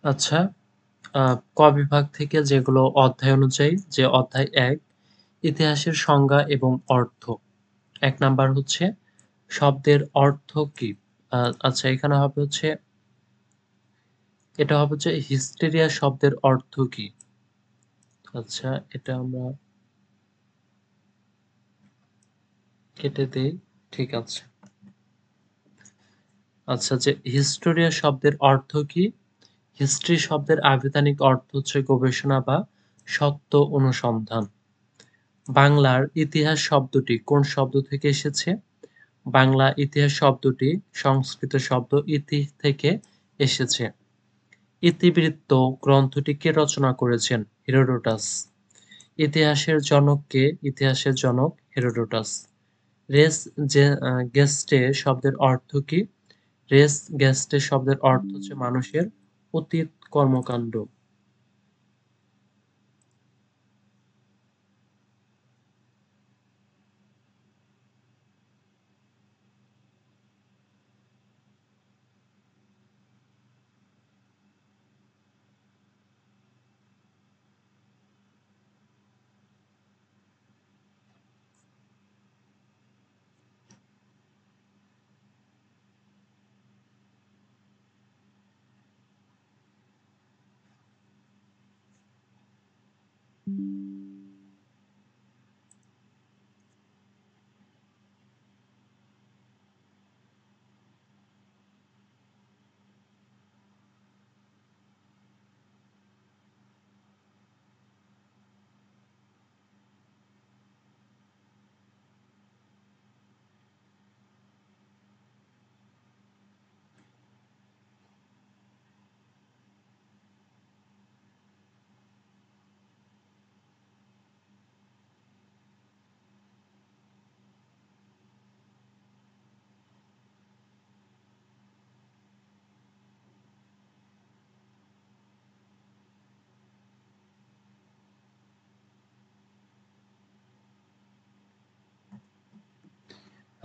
আচ্ছা, ক বিভাগ থেকে যেগুলো অধ্যায় অনুযায়ী, যে অধ্যায় ১ ইতিহাসের সংজ্ঞা এবং অর্থ। ১ নাম্বার হচ্ছে শব্দের অর্থ কি? আচ্ছা, এখানে হবে হচ্ছে, এটা হবে হচ্ছে হিস্টেরিয়া শব্দের অর্থ কি? আচ্ছা, এটা আমরা কেটে দেই। ঠিক আছে। আচ্ছা, যে হিস্টোরিয়া শব্দের অর্থ কি? হিস্ট্রি শব্দের আভিধানিক অর্থ হচ্ছে গবেষণা বা সত্য অনুসন্ধান। বাংলার ইতিহাস শব্দটি কোন শব্দ থেকে এসেছে? বাংলা ইতিহাস শব্দটি সংস্কৃত শব্দ ইতি থেকে এসেছে। ইতিবৃত্ত গ্রন্থটি কে রচনা করেছেন? হেরোডোটাস। ইতিহাসের জনক কে? ইতিহাসের জনক হেরোডোটাস। রেস গেস্টে শব্দের অর্থ কি? রেস গেস্টে শব্দের অর্থ হচ্ছে মানুষের অতীত কর্মকাণ্ড।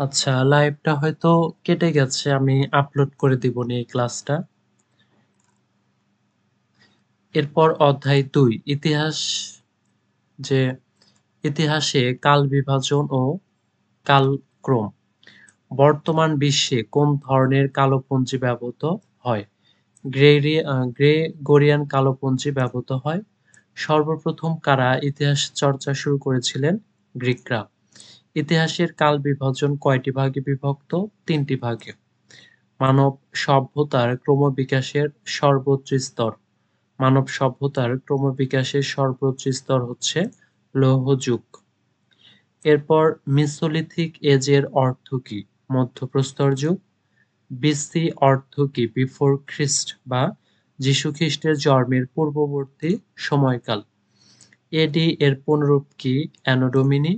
আচ্ছা, লাইভটা হয়তো কেটে গেছে। আমি আপলোড করে দিবনি এই ক্লাসটা। এরপর অধ্যায় ২ ইতিহাস, যে ইতিহাসে কাল বিভাজন ও কালক্রম। বর্তমান বিশ্বে কোন ধরনের কালপঞ্জি ব্যবহৃত হয়? গ্রেগরিয়ান কালপঞ্জি ব্যবহৃত হয়। সর্বপ্রথম কারা ইতিহাস চর্চা শুরু করেছিলেন? গ্রিকরা। ইতিহাসের কাল বিভাজন কয়টি ভাগে বিভক্ত? ৩টি ভাগে। মানব সভ্যতার ক্রমবিকাশের সর্বোচ্চ স্তর। মানব সভ্যতার ক্রমবিকাশের সর্বোচ্চ স্তর হচ্ছে লৌহ যুগ। এরপর মেসোলিথিক এজের অর্থ কি? মধ্যপ্রস্তর যুগ। বিসি অর্থ কি? বিফোর খ্রিস্ট বা যীশু খ্রিস্টের জন্মের পূর্ববর্তী সময়কাল। এডি এর পুনরূপ কি? অ্যানো ডোমিনি।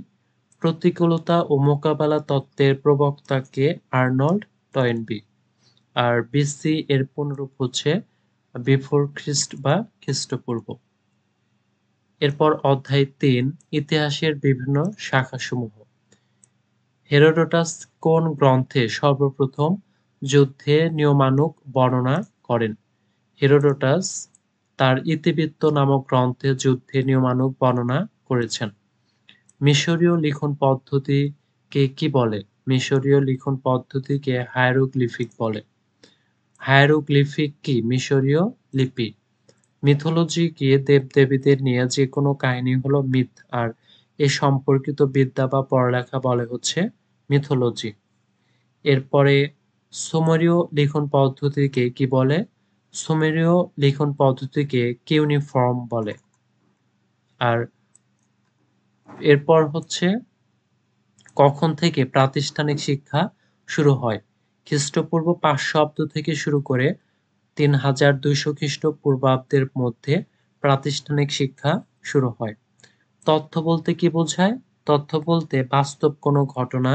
প্রতিকূলতা ও মোকাবেলা তত্ত্বের প্রবক্তা কে? Arnold Toynbee. আর বিসি এর পুনরূপ হচ্ছে বিফোর খ্রিস্ট বা খ্রিস্টপূর্ব। এরপর অধ্যায় ৩ ইতিহাসের বিভিন্ন শাখাসমূহ। হেরোডোটাস কোন গ্রন্থে সর্বপ্রথম যুদ্ধের নিয়মানুগ বর্ণনা করেন? হেরোডোটাস তার ইতিবৃত্ত নামক গ্রন্থে যুদ্ধের নিয়মানুগ বর্ণনা করেছেন। মিশরীয় লিখন পদ্ধতিকে কি বলে? মিশরীয় লিখন পদ্ধতিকে হায়ারোগ্লিফিক বলে। হায়ারোগ্লিফিক কি? মিশরীয় লিপি। মিথোলজি কি? দেব-দেবীদের নিয়ে যেকোনো কাহিনী হলো মিথ, আর এ সম্পর্কিত বিদ্যা বা পড়ালেখা বলে হচ্ছে মিথোলজি। এরপরে সুমেরীয় লিখন পদ্ধতিকে কি বলে? সুমেরীয় লিখন পদ্ধতিকে কিউনিফর্ম বলে। আর এরপর হচ্ছে কখন থেকে প্রাতিষ্ঠানিক শিক্ষা শুরু হয়? খ্রিস্টপূর্ব ৫০০ অব্দ থেকে শুরু করে ৩২০০ খ্রিস্টপূর্বাব্দের মধ্যে প্রাতিষ্ঠানিক শিক্ষা শুরু হয়। তথ্য বলতে কি বোঝায়? তথ্য বলতে বাস্তব কোনো ঘটনা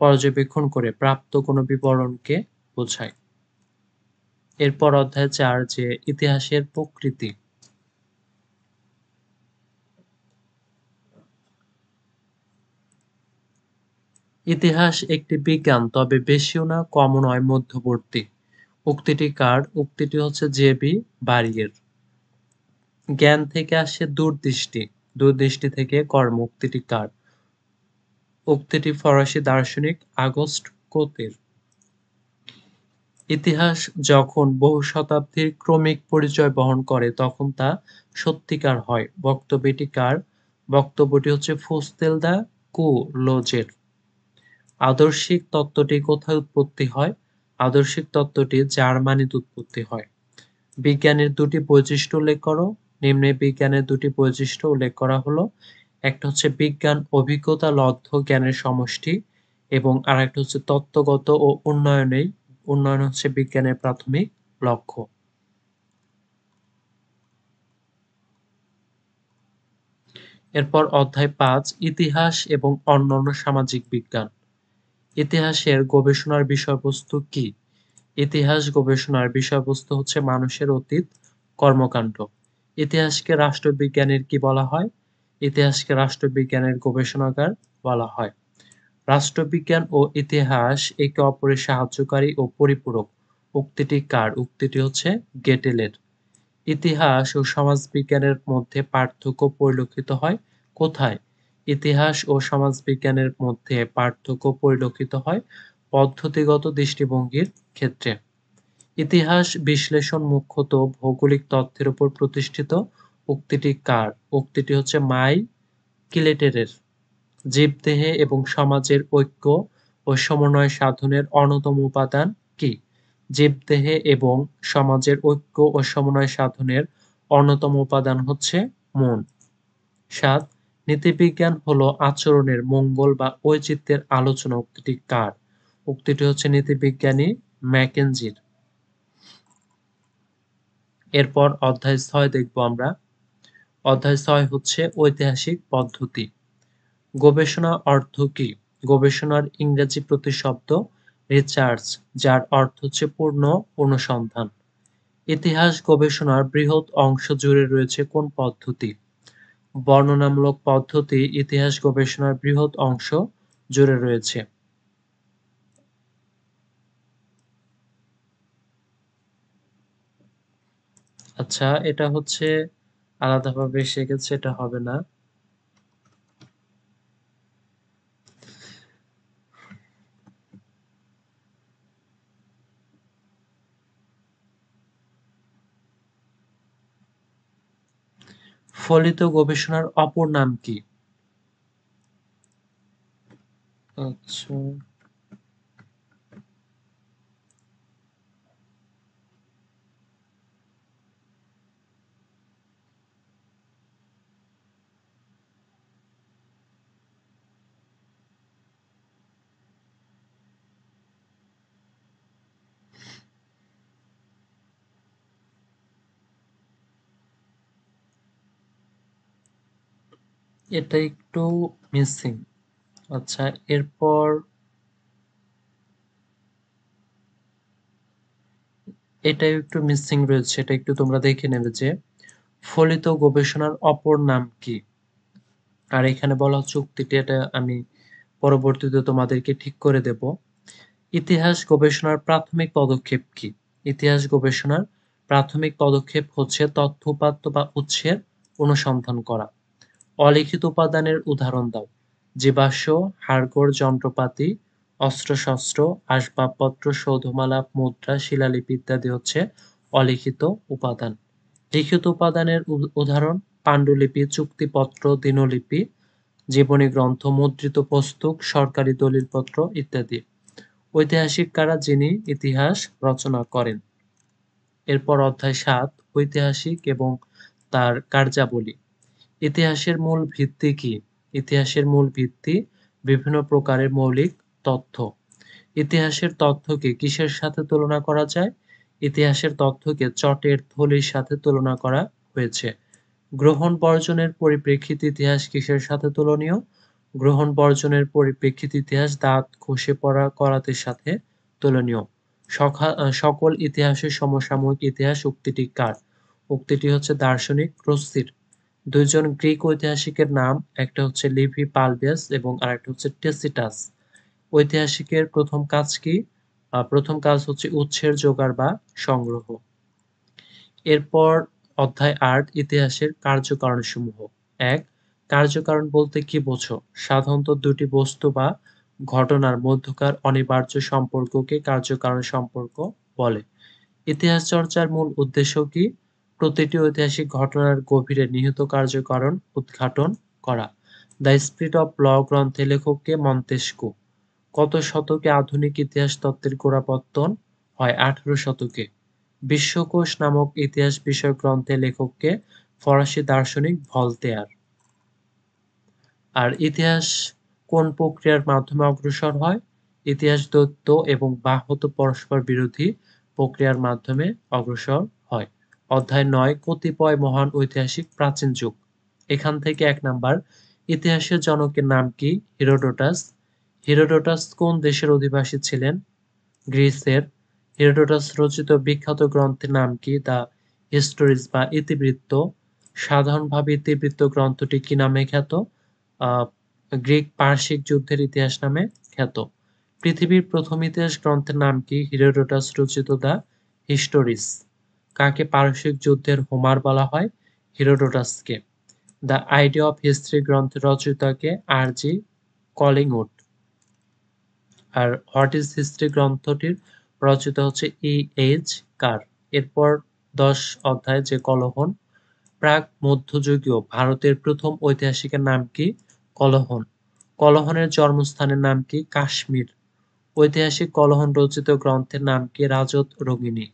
পর্যবেক্ষণ করে প্রাপ্ত কোনো বিবরণকে বোঝায়। এরপর অধ্যায় ৪ যে ইতিহাসের প্রকৃতি। ইতিহাস একটি বিজ্ঞান, তবে বেশিও না কমও নয়, মধ্যবর্তী। উক্তিটি কার? উক্তিটি হচ্ছে জে.বি. বারিয়ের। জ্ঞান থেকে আসে দূরদৃষ্টি, দূরদৃষ্টি থেকে কর্ম। উক্তিটি কার? উক্তিটি ফরাসি দার্শনিক আগস্ট কোতের। ইতিহাস যখন বহু শতাব্দীর ক্রমিক পরিচয় বহন করে তখন তা সত্যিকার হয়। বক্তব্যটি কার? বক্তব্যটি হচ্ছে ফুস্তেল দ্য কুলোজের। আদর্শিক তত্ত্বটি কোথায় উৎপত্তি হয়? আদর্শিক তত্ত্বটি জার্মানিতে উৎপত্তি হয়। বিজ্ঞানের দুটি বৈশিষ্ট্য উল্লেখ করো। নিম্নে বিজ্ঞানের দুটি বৈশিষ্ট্য উল্লেখ করা হলো। একটা হচ্ছে বিজ্ঞান অভিজ্ঞতা লব্ধ জ্ঞানের সমষ্টি, এবং আরেকটা হচ্ছে তত্ত্বগত ও উন্নয়ন হচ্ছে বিজ্ঞানের প্রাথমিক লক্ষ্য। এরপর অধ্যায় ৫ ইতিহাস এবং অন্যান্য সামাজিক বিজ্ঞান। ইতিহাসের গবেষণার বিষয়বস্তু কি? ইতিহাস গবেষণার বিষয়বস্তু হচ্ছে মানুষের অতীত কর্মকাণ্ড। ইতিহাসকে রাষ্ট্রবিজ্ঞানের কি বলা হয়? ইতিহাসকে রাষ্ট্রবিজ্ঞানের গবেষণাগার বলা হয়। রাষ্ট্রবিজ্ঞান ও ইতিহাস একে অপরের সাহায্যকারী ও পরিপূরক। উক্তিটি কার? উক্তিটি হচ্ছে গেটেলের। ইতিহাস ও সমাজবিজ্ঞানের মধ্যে পার্থক্য পরিলক্ষিত হয় কোথায়? ইতিহাস ও সমাজবিজ্ঞানের মধ্যে পার্থক্য পরিলক্ষিত হয় পদ্ধতিগত দৃষ্টিভঙ্গির ক্ষেত্রে। ইতিহাস বিশ্লেষণ মুখ্যত ভৌগোলিক তথ্যের উপর প্রতিষ্ঠিত। উক্তিটি কার? উক্তিটি হচ্ছে মাইকেলেটেরের। জীবদেহে এবং সমাজের ঐক্য ও সমন্বয় সাধনের অন্যতম উপাদান কি? জীবদেহে এবং সমাজের ঐক্য ও সমন্বয় সাধনের অন্যতম উপাদান হচ্ছে মন। ৭ নীতিবিজ্ঞান হলো আচরণের মঙ্গল বা ঔচিত্যের আলোচনা। উক্তিটি কার? উক্তিটি হচ্ছে নীতিবিজ্ঞানী ম্যাকেঞ্জির। এরপর অধ্যায় ৬ দেখব আমরা। অধ্যায় ৬ হচ্ছে ঐতিহাসিক পদ্ধতি। গবেষণা অর্থ কি? গবেষণার ইংরেজি প্রতিশব্দ রিসার্চ, যার অর্থ হচ্ছে পূর্ণ অনুসন্ধান। ইতিহাস গবেষণার বৃহৎ অংশ জুড়ে রয়েছে কোন পদ্ধতি? বর্ণনামূলক পদ্ধতি ইতিহাস গবেষণার বৃহৎ অংশ জুড়ে রয়েছে। আচ্ছা, এটা হচ্ছে আলাদাভাবে এসে গেছে, এটা হবে না। ফলিত গবেষণার অপর নাম কি? আচ্ছা, এটা একটু মিসিং। আচ্ছা, এরপর এটাও একটু মিসিং রয়েছে। এটা একটু তোমরা দেখে নেবে যে ফলিত গবেষণার অপর নাম কি? আর এখানে বলা হচ্ছে উক্তিটি, এটা আমি পরবর্তীতে তোমাদেরকে ঠিক করে দেব। ইতিহাস গবেষণার প্রাথমিক পদক্ষেপ কি? ইতিহাস গবেষণার প্রাথমিক পদক্ষেপ হচ্ছে তথ্য উপাত্ত বা উৎসের অনুসন্ধান করা। অলিখিত উপাদানের উদাহরণ দাও। জীবাশ্ম, হাড়গোড়, যন্ত্রপাতি, অস্ত্রশস্ত্র, আসবাবপত্র, সৌধমালা, মুদ্রা, শিলালিপি ইত্যাদি হচ্ছে অলিখিত উপাদান। লিখিত উপাদানের উদাহরণ পাণ্ডুলিপি, চুক্তিপত্র, দিনলিপি, জীবনী গ্রন্থ, মুদ্রিত পুস্তক, সরকারি দলিলপত্র ইত্যাদি। ঐতিহাসিক কারা, যিনি ইতিহাস রচনা করেন। এরপর অধ্যায় ৭, ঐতিহাসিক এবং তার কার্যাবলী। ইতিহাসের মূল ভিত্তি কি? ইতিহাসের মূল ভিত্তি বিভিন্ন প্রকারের মৌলিক তথ্য। ইতিহাসের তথ্যকে কিসের সাথে তুলনা করা যায়? ইতিহাসের তথ্যকে চটের থলির সাথে তুলনা করা হয়েছে। গ্রহণ বর্জনের পরিপ্রেক্ষিতে ইতিহাস কিসের সাথে তুলনীয়? গ্রহণ বর্জনের পরিপ্রেক্ষিতে ইতিহাস দাঁত খসে পড়া করাতের সাথে তুলনীয়। সকল ইতিহাসের সমসাময়িক ইতিহাস উক্তিটি কার? উক্তিটি হচ্ছে দার্শনিক রুসসির। দুইজন গ্রিক ঐতিহাসিকের নাম, একটা হচ্ছে লিভি পালবিয়াস এবং আরেকটা হচ্ছে টেসিটাস। ঐতিহাসিকের প্রথম কাজ কি? প্রথম কাজ হচ্ছে উৎসের জোগাড় বা সংগ্রহ। এরপর অধ্যায় ৮, ইতিহাসের কার্যকারণসমূহ। ১. কার্যকারণ বলতে কি বোঝো? সাধারণত দুটি বস্তু বা ঘটনার মধ্যকার অনিবার্য সম্পর্ককে কার্যকারণ সম্পর্ক বলে। ইতিহাস চর্চার মূল উদ্দেশ্য কি? প্রতিটি ঐতিহাসিক ঘটনার গভীরে নিহিত কার্যকারণ উদ্ঘাটন করা। দ্য স্পিরিট অফ ল গ্রন্থের লেখক কে? মন্তেস্কু। কত শতকে আধুনিক ইতিহাস তত্ত্বের গোড়াপত্তন হয়? ১৮ শতকে। বিশ্বকোষ নামক ইতিহাস বিষয়ক গ্রন্থের লেখক কে? ফরাসি দার্শনিক ভলতেয়ার। আর ইতিহাস কোন প্রক্রিয়ার মাধ্যমে অগ্রসর হয়? ইতিহাস দ্বৈত এবং বাহ্যত পরস্পর বিরোধী প্রক্রিয়ার মাধ্যমে অগ্রসর হয়। অধ্যায় ৯, কতিপয় মহান ঐতিহাসিক প্রাচীন যুগ। এখান থেকে ১ নাম্বার, ইতিহাসের জনকের নাম কি? হিরোডোটাস। হিরোডোটাস কোন দেশের অধিবাসী ছিলেন? গ্রিসের। হেরোডোটাস রচিত বিখ্যাত গ্রন্থের নাম কি? দ্য হিস্টোরিজ বা ইতিবৃত্ত। সাধারণভাবে ইতিবৃত্ত গ্রন্থটি কি নামে খ্যাত? আহ, গ্রিক পার্শ্বিক যুদ্ধের ইতিহাস নামে খ্যাত। পৃথিবীর প্রথম ইতিহাস গ্রন্থের নাম কি? হিরোডোটাস রচিত দ্য হিস্টোরিস। কাকে পারস্যিক যুদ্ধের হোমার বলা হয়? হিরোডোটাসকে। দ্য আইডিয়া অফ হিস্ট্রি গ্রন্থের রচয়িতাকে? আর.জি. কলিংউড। আর হোয়াট ইজ হিস্ট্রি গ্রন্থটির রচয়িতা হচ্ছে ই.এইচ. কার। এরপর ১০ অধ্যায়, যে কলহন। প্রাক মধ্যযুগীয় ভারতের প্রথম ঐতিহাসিকের নাম কি? কলহন। কলহনের জন্মস্থানের নাম কি? কাশ্মীর। ঐতিহাসিক কলহন রচিত গ্রন্থের নাম কি? রাজত রঙ্গিনী।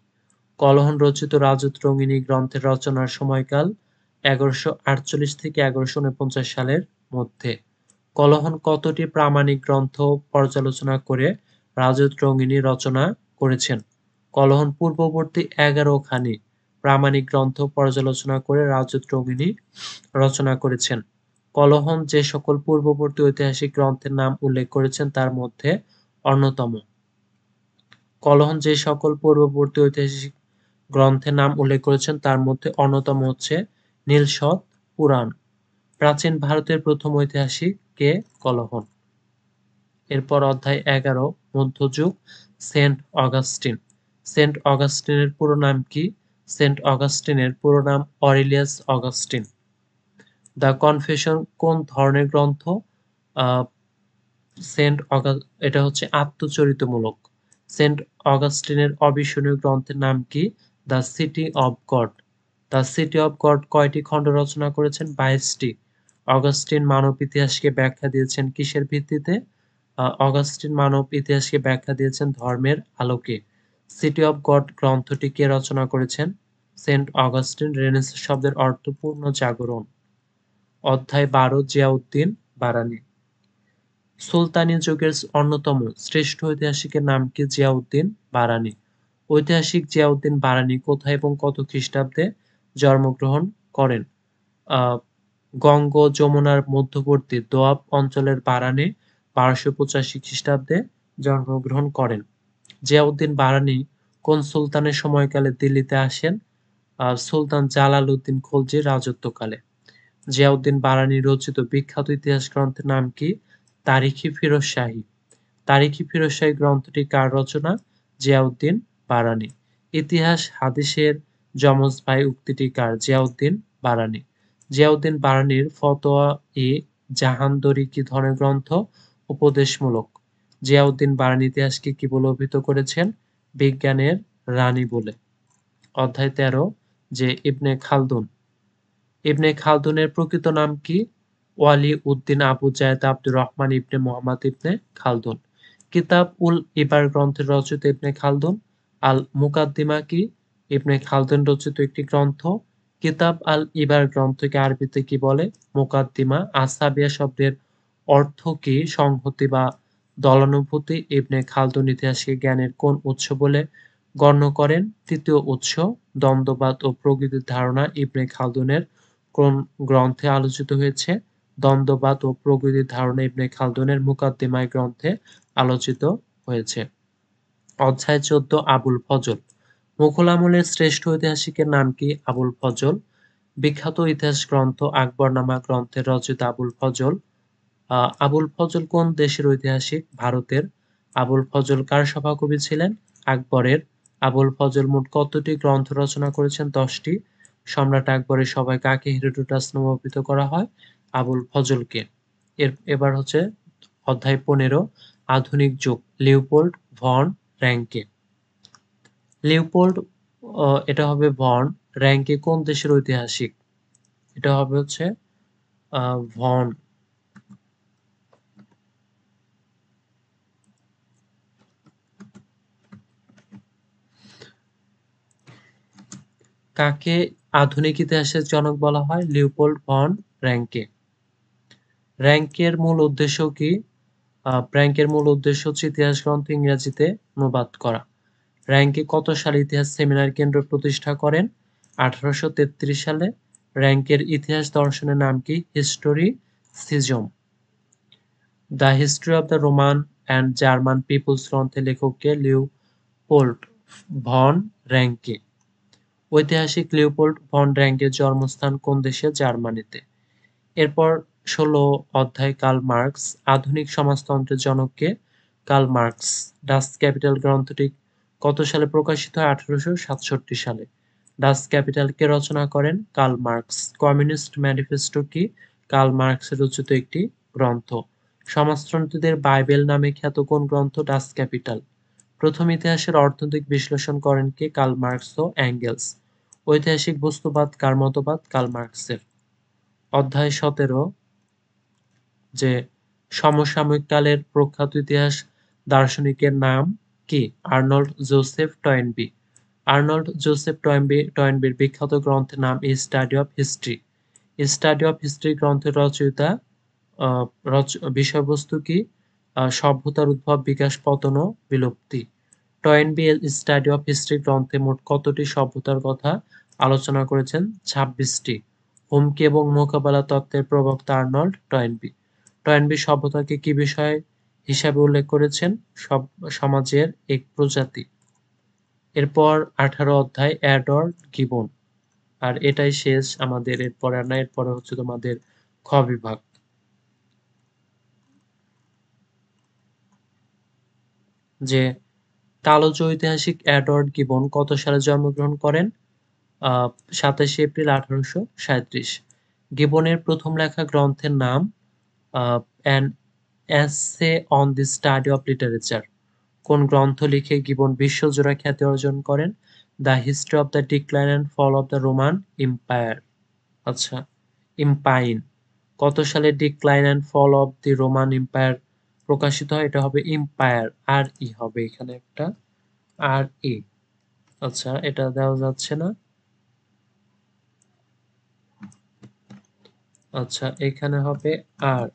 কলহন রচিত রাজত রঙ্গিনী গ্রন্থের রচনার সময়কাল ১১৪৮ থেকে ১১৪৯ সালের মধ্যে। কলহন কতটি প্রামাণিক গ্রন্থ পর্যালোচনা করে রাজত রঙ্গিনী রচনা করেছেন? কলহন পূর্ববর্তী ১১ খানি প্রামাণিক গ্রন্থ পর্যালোচনা করে রাজত রঙ্গিনী রচনা করেছেন। কলহন যে সকল পূর্ববর্তী ঐতিহাসিক গ্রন্থের নাম উল্লেখ করেছেন তার মধ্যে অন্যতম। কলহন যে সকল পূর্ববর্তী ঐতিহাসিক গ্রন্থের নাম উল্লেখ করেছেন তার মধ্যে অন্যতম হচ্ছে নীলশত পুরাণ। প্রাচীন ভারতের প্রথম ঐতিহাসিক কে? কলহন। এরপর অধ্যায় ১১, মধ্যযুগ। Saint Augustine. সেন্ট অগাস্টিনের পুরো নাম কি? সেন্ট অগাস্টিনের পুরো নাম অরেলিয়াস অগাস্টিন। দ্য কনফেশন কোন ধরনের গ্রন্থ? আহ, সেন্ট অগা এটা হচ্ছে আত্মচরিতমূলক। সেন্ট অগাস্টিনের অবিস্মরণীয় গ্রন্থের নাম কি? The city of god. The city of god কয়টি খণ্ড রচনা করেছেন? 22টি। অগাস্টিন মানব ইতিহাসকে ব্যাখ্যা দিয়েছেন কিসের ভিত্তিতে? অগাস্টিন মানব ইতিহাসকে ব্যাখ্যা দিয়েছেন ধর্মের আলোকে। সিটি অব গড গ্রন্থটি কে রচনা করেছেন? Saint Augustine. রেনেসাঁ শব্দের অর্থ পূর্ণ জাগরণ। অধ্যায় 12 জিয়াউদ্দিন বারানী। সুলতানি যুগের অন্যতম শ্রেষ্ঠ ঐতিহাসিকের নাম কি? জিয়াউদ্দিন বারানী। ঐতিহাসিক জিয়াউদ্দিন বারানী কোথায় এবং কত খ্রিস্টাব্দে জন্মগ্রহণ করেন? আহ, গঙ্গ যমুনার মধ্যবর্তী দোয়াব অঞ্চলের বারানে 1285 খ্রিস্টাব্দে জন্মগ্রহণ করেন। জিয়াউদ্দিন বারানী কোন সুলতানের সময়কালে দিল্লিতে আসেন? সুলতান জালালউদ্দিন খলজির রাজত্বকালে। জিয়াউদ্দিন বারানী রচিত বিখ্যাত ইতিহাস গ্রন্থের নাম কি? তারিখি ফিরোজ শাহী। তারিখি ফিরোজ শাহী গ্রন্থটি কার রচনা? জিয়াউদ্দিন বারানী। ইতিহাস হাদিসের যমজ ভাই উক্তিটি কার? জিয়াউদ্দিন বারানী। জিয়াউদ্দিন বারানীর ফতোয়া-ই জাহানদরী কি ধরনের গ্রন্থ? উপদেশমূলক। জিয়াউদ্দিন বারানী ইতিহাসকে কি বলে অভিহিত করেছেন? বিজ্ঞানের রানী বলে। অধ্যায় 13 যে ইবনে খালদুন। ইবনে খালদুনের প্রকৃত নাম কি? ওয়ালি উদ্দিন আবু জায়েদ আব্দুর রহমান ইবনে মুহাম্মদ ইবনে খালদুন। কিতাব উল ইবার গ্রন্থের রচয়িতা ইবনে খালদুন। আল মুকাদ্দিমা কি? ইবনে খালদুন রচিত একটি গ্রন্থ। কিতাব আল ইবার গ্রন্থকে আরবিতে কি বলে? মুকাদ্দিমা। আসাবিয়া শব্দের অর্থ কি? সংহতি বা দলানুভূতি। ইবনে খালদুন ইতিহাসকে জ্ঞানের কোন উৎস বলে গণ্য করেন? তৃতীয় উৎস। দ্বন্দ্ববাদ ও প্রকৃতির ধারণা ইবনে খালদুনের কোন গ্রন্থে আলোচিত হয়েছে? দ্বন্দ্ববাদ ও প্রকৃতির ধারণা ইবনে খালদুনের মুকাদ্দিমায় গ্রন্থে আলোচিত হয়েছে। অধ্যায় 14 আবুল ফজল। মুঘল আমলের শ্রেষ্ঠ ঐতিহাসিকের নাম কি? আবুল ফজল। বিখ্যাত ইতিহাস গ্রন্থ আকবরনামা গ্রন্থের রচয়িতা আবুল ফজল। আবুল ফজল কোন দেশের ঐতিহাসিক? ভারতের। আবুল ফজল কার সভাকবি ছিলেন? আকবরের। আবুল ফজল মোট কতটি গ্রন্থ রচনা করেছেন? 10টি। সম্রাট আকবরের সভায় কাকে হেরোডোটাস নামে অভিহিত করা হয়? আবুল ফজলকে। এবার হচ্ছে অধ্যায় 15 আধুনিক যুগ। লিওপোল্ড ভন র্যাঙ্কে। লিওপোল্ড এটা হবে ভন র্যাঙ্কে কোন দেশের ঐতিহাসিক? এটা হবে হচ্ছে ভন। কাকে আধুনিক ইতিহাসের জনক বলা হয়? লিওপোল্ড ভন র্যাঙ্কে। র্যাঙ্কের মূল উদ্দেশ্য কি? র্যাঙ্কের মূল উদ্দেশ্য হচ্ছে ইতিহাস গ্রন্থ ইংরেজিতে অনুবাদ করা। র্যাঙ্কে কত সালে ইতিহাস সেমিনার কেন্দ্র প্রতিষ্ঠা করেন? 1833 সালে। র্যাঙ্কের ইতিহাস দর্শনের নাম কি? Historicism. The history of the Roman and German peoples গ্রন্থের লেখক কে? লিওপোল্ড ভন র্যাঙ্কে। ঐতিহাসিক লিওপোল্ড ভন র্যাঙ্কের জন্মস্থান কোন দেশে? জার্মানিতে। এরপর 16 অধ্যায় কার্ল মার্কস। আধুনিক সমাজতন্ত্রের জনক কে? Karl Marx. ডাচ ক্যাপিটাল গ্রন্থটি কত সালে প্রকাশিত হয়? 1867 সালে। ডাচ ক্যাপিটাল কে রচনা করেন? Karl Marx. কমিউনিস্ট ম্যানিফেস্টো কি? কার্ল মার্কসের রচিত একটি গ্রন্থ। সমাজতন্ত্রীদের বাইবেল নামে খ্যাত কোন গ্রন্থ? Dutch capital. প্রথম ইতিহাসের অর্থনৈতিক বিশ্লেষণ করেন কে? কার্ল মার্কস ও এঙ্গেলস। ঐতিহাসিক বস্তুবাদ কার মতবাদ? কার্ল মার্কসের। অধ্যায় 17 যে সমসাময়িক কালের প্রখ্যাত ইতিহাস দার্শনিকের নাম কি? Arnold Joseph Toynbee. Arnold Joseph টয়েনবির বিখ্যাত গ্রন্থের নাম a study of history. Study of history গ্রন্থের রচয়িতা আহ, বিষয়বস্তু কি? সভ্যতার উদ্ভব, বিকাশ, পতন ও বিলুপ্তি। টয়েনবি স্টাডি অফ হিস্ট্রি গ্রন্থে মোট কতটি সভ্যতার কথা আলোচনা করেছেন? 26টি। হুমকি এবং মোকাবেলা তত্ত্বের প্রবক্তা আর্নল্ড টয়েনবি। টয়েনবি সভ্যতাকে কি বিষয় হিসাবে উল্লেখ করেছেন? সমাজের এক প্রজাতি। এরপর 18 অধ্যায় এডওয়ার্ড গিবন। আর এটাই শেষ আমাদের। এরপরে আর না, এরপরে হচ্ছে তোমাদের খ বিভাগ। যে কালোজ ঐতিহাসিক এডওয়ার্ড গিবন কত সালে জন্মগ্রহণ করেন? 27 এপ্রিল 1837। গিবনের প্রথম লেখা গ্রন্থের নাম an essay on the study of literature. কোন গ্রন্থ লিখে গিবন বিশ্বজোড়া খ্যাতি অর্জন করেন? The history of the decline and fall of the Roman empire. আচ্ছা, এম্পাইন। কত সালে decline and fall of the Roman empire প্রকাশিত হয়? এটা হবে এম্পায়ার, আর ই হবে এখানে একটা, আর ই। আচ্ছা, এটা দেওয়া যাচ্ছে না। আচ্ছা, এখানে হবে আর।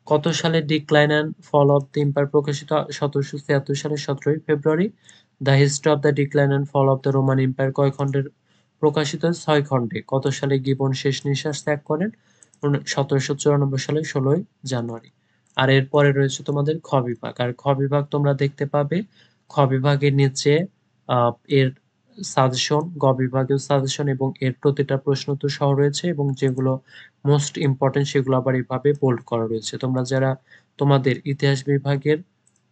কত সালে decline and fall of the empire প্রকাশিত? 1776 সালের 17ই ফেব্রুয়ারি। The history of the decline and fall of the Roman empire কয় খণ্ডের প্রকাশিত? 6 খণ্ডে। কত সালে গিবন শেষ নিঃশ্বাস ত্যাগ করেন? 1794 সালের 16ই জানুয়ারি। আর এরপরে রয়েছে তোমাদের খ বিভাগ। আর খ বিভাগ তোমরা দেখতে পাবে খ বিভাগের নিচে এর সাজেশন, গ বিভাগের সাজেশন এবং এর প্রতিটা প্রশ্ন উত্তর সহ রয়েছে, এবং যেগুলো মোস্ট ইম্পর্টেন্ট সেগুলো আবার এভাবে বোল্ড করা রয়েছে। তোমরা যারা তোমাদের ইতিহাস বিভাগের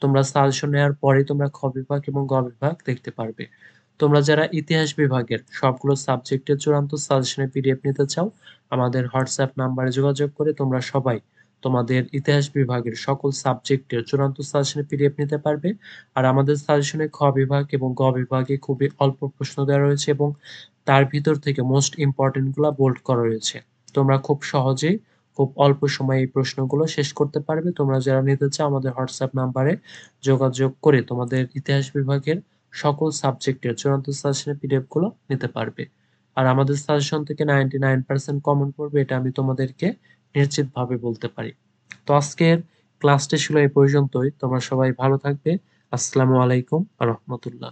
তোমরা সাজেশন নেওয়ার পরে তোমরা খ বিভাগ এবং গ বিভাগ দেখতে পারবে। তোমরা যারা ইতিহাস বিভাগের সবগুলো সাবজেক্টের চূড়ান্ত সাজেশনের পিডিএফ নিতে চাও, আমাদের হোয়াটসঅ্যাপ নাম্বারে যোগাযোগ করে তোমরা সবাই তোমাদের ইতিহাস বিভাগের সকল সাবজেক্টের চূড়ান্ত সাজেশনের পিডিএফ নিতে পারবে। আর আমাদের সাজেশনে খ বিভাগ এবং গ বিভাগে খুবই অল্প প্রশ্ন দেওয়া রয়েছে, এবং তার ভিতর থেকে মোস্ট ইম্পর্টেন্ট গুলা বোল্ড করা রয়েছে। তোমরা খুব সহজেই খুব অল্প সময়ে এই প্রশ্নগুলো শেষ করতে পারবে। তোমরা যারা নিতে চাও আমাদের হোয়াটসঅ্যাপ নাম্বারে যোগাযোগ করে তোমাদের ইতিহাস বিভাগের সকল সাবজেক্টের চূড়ান্ত সাজেশনের পিডিএফ গুলো নিতে পারবে। আর আমাদের সাজেশন থেকে 99% কমন পড়বে, এটা আমি তোমাদেরকে নিশ্চিতভাবে বলতে পারি। তো আজকের ক্লাসটি ছিল এই পর্যন্তই। তোমরা সবাই ভালো থাকবে। আসসালামু আলাইকুম ওয়া রাহমাতুল্লাহ।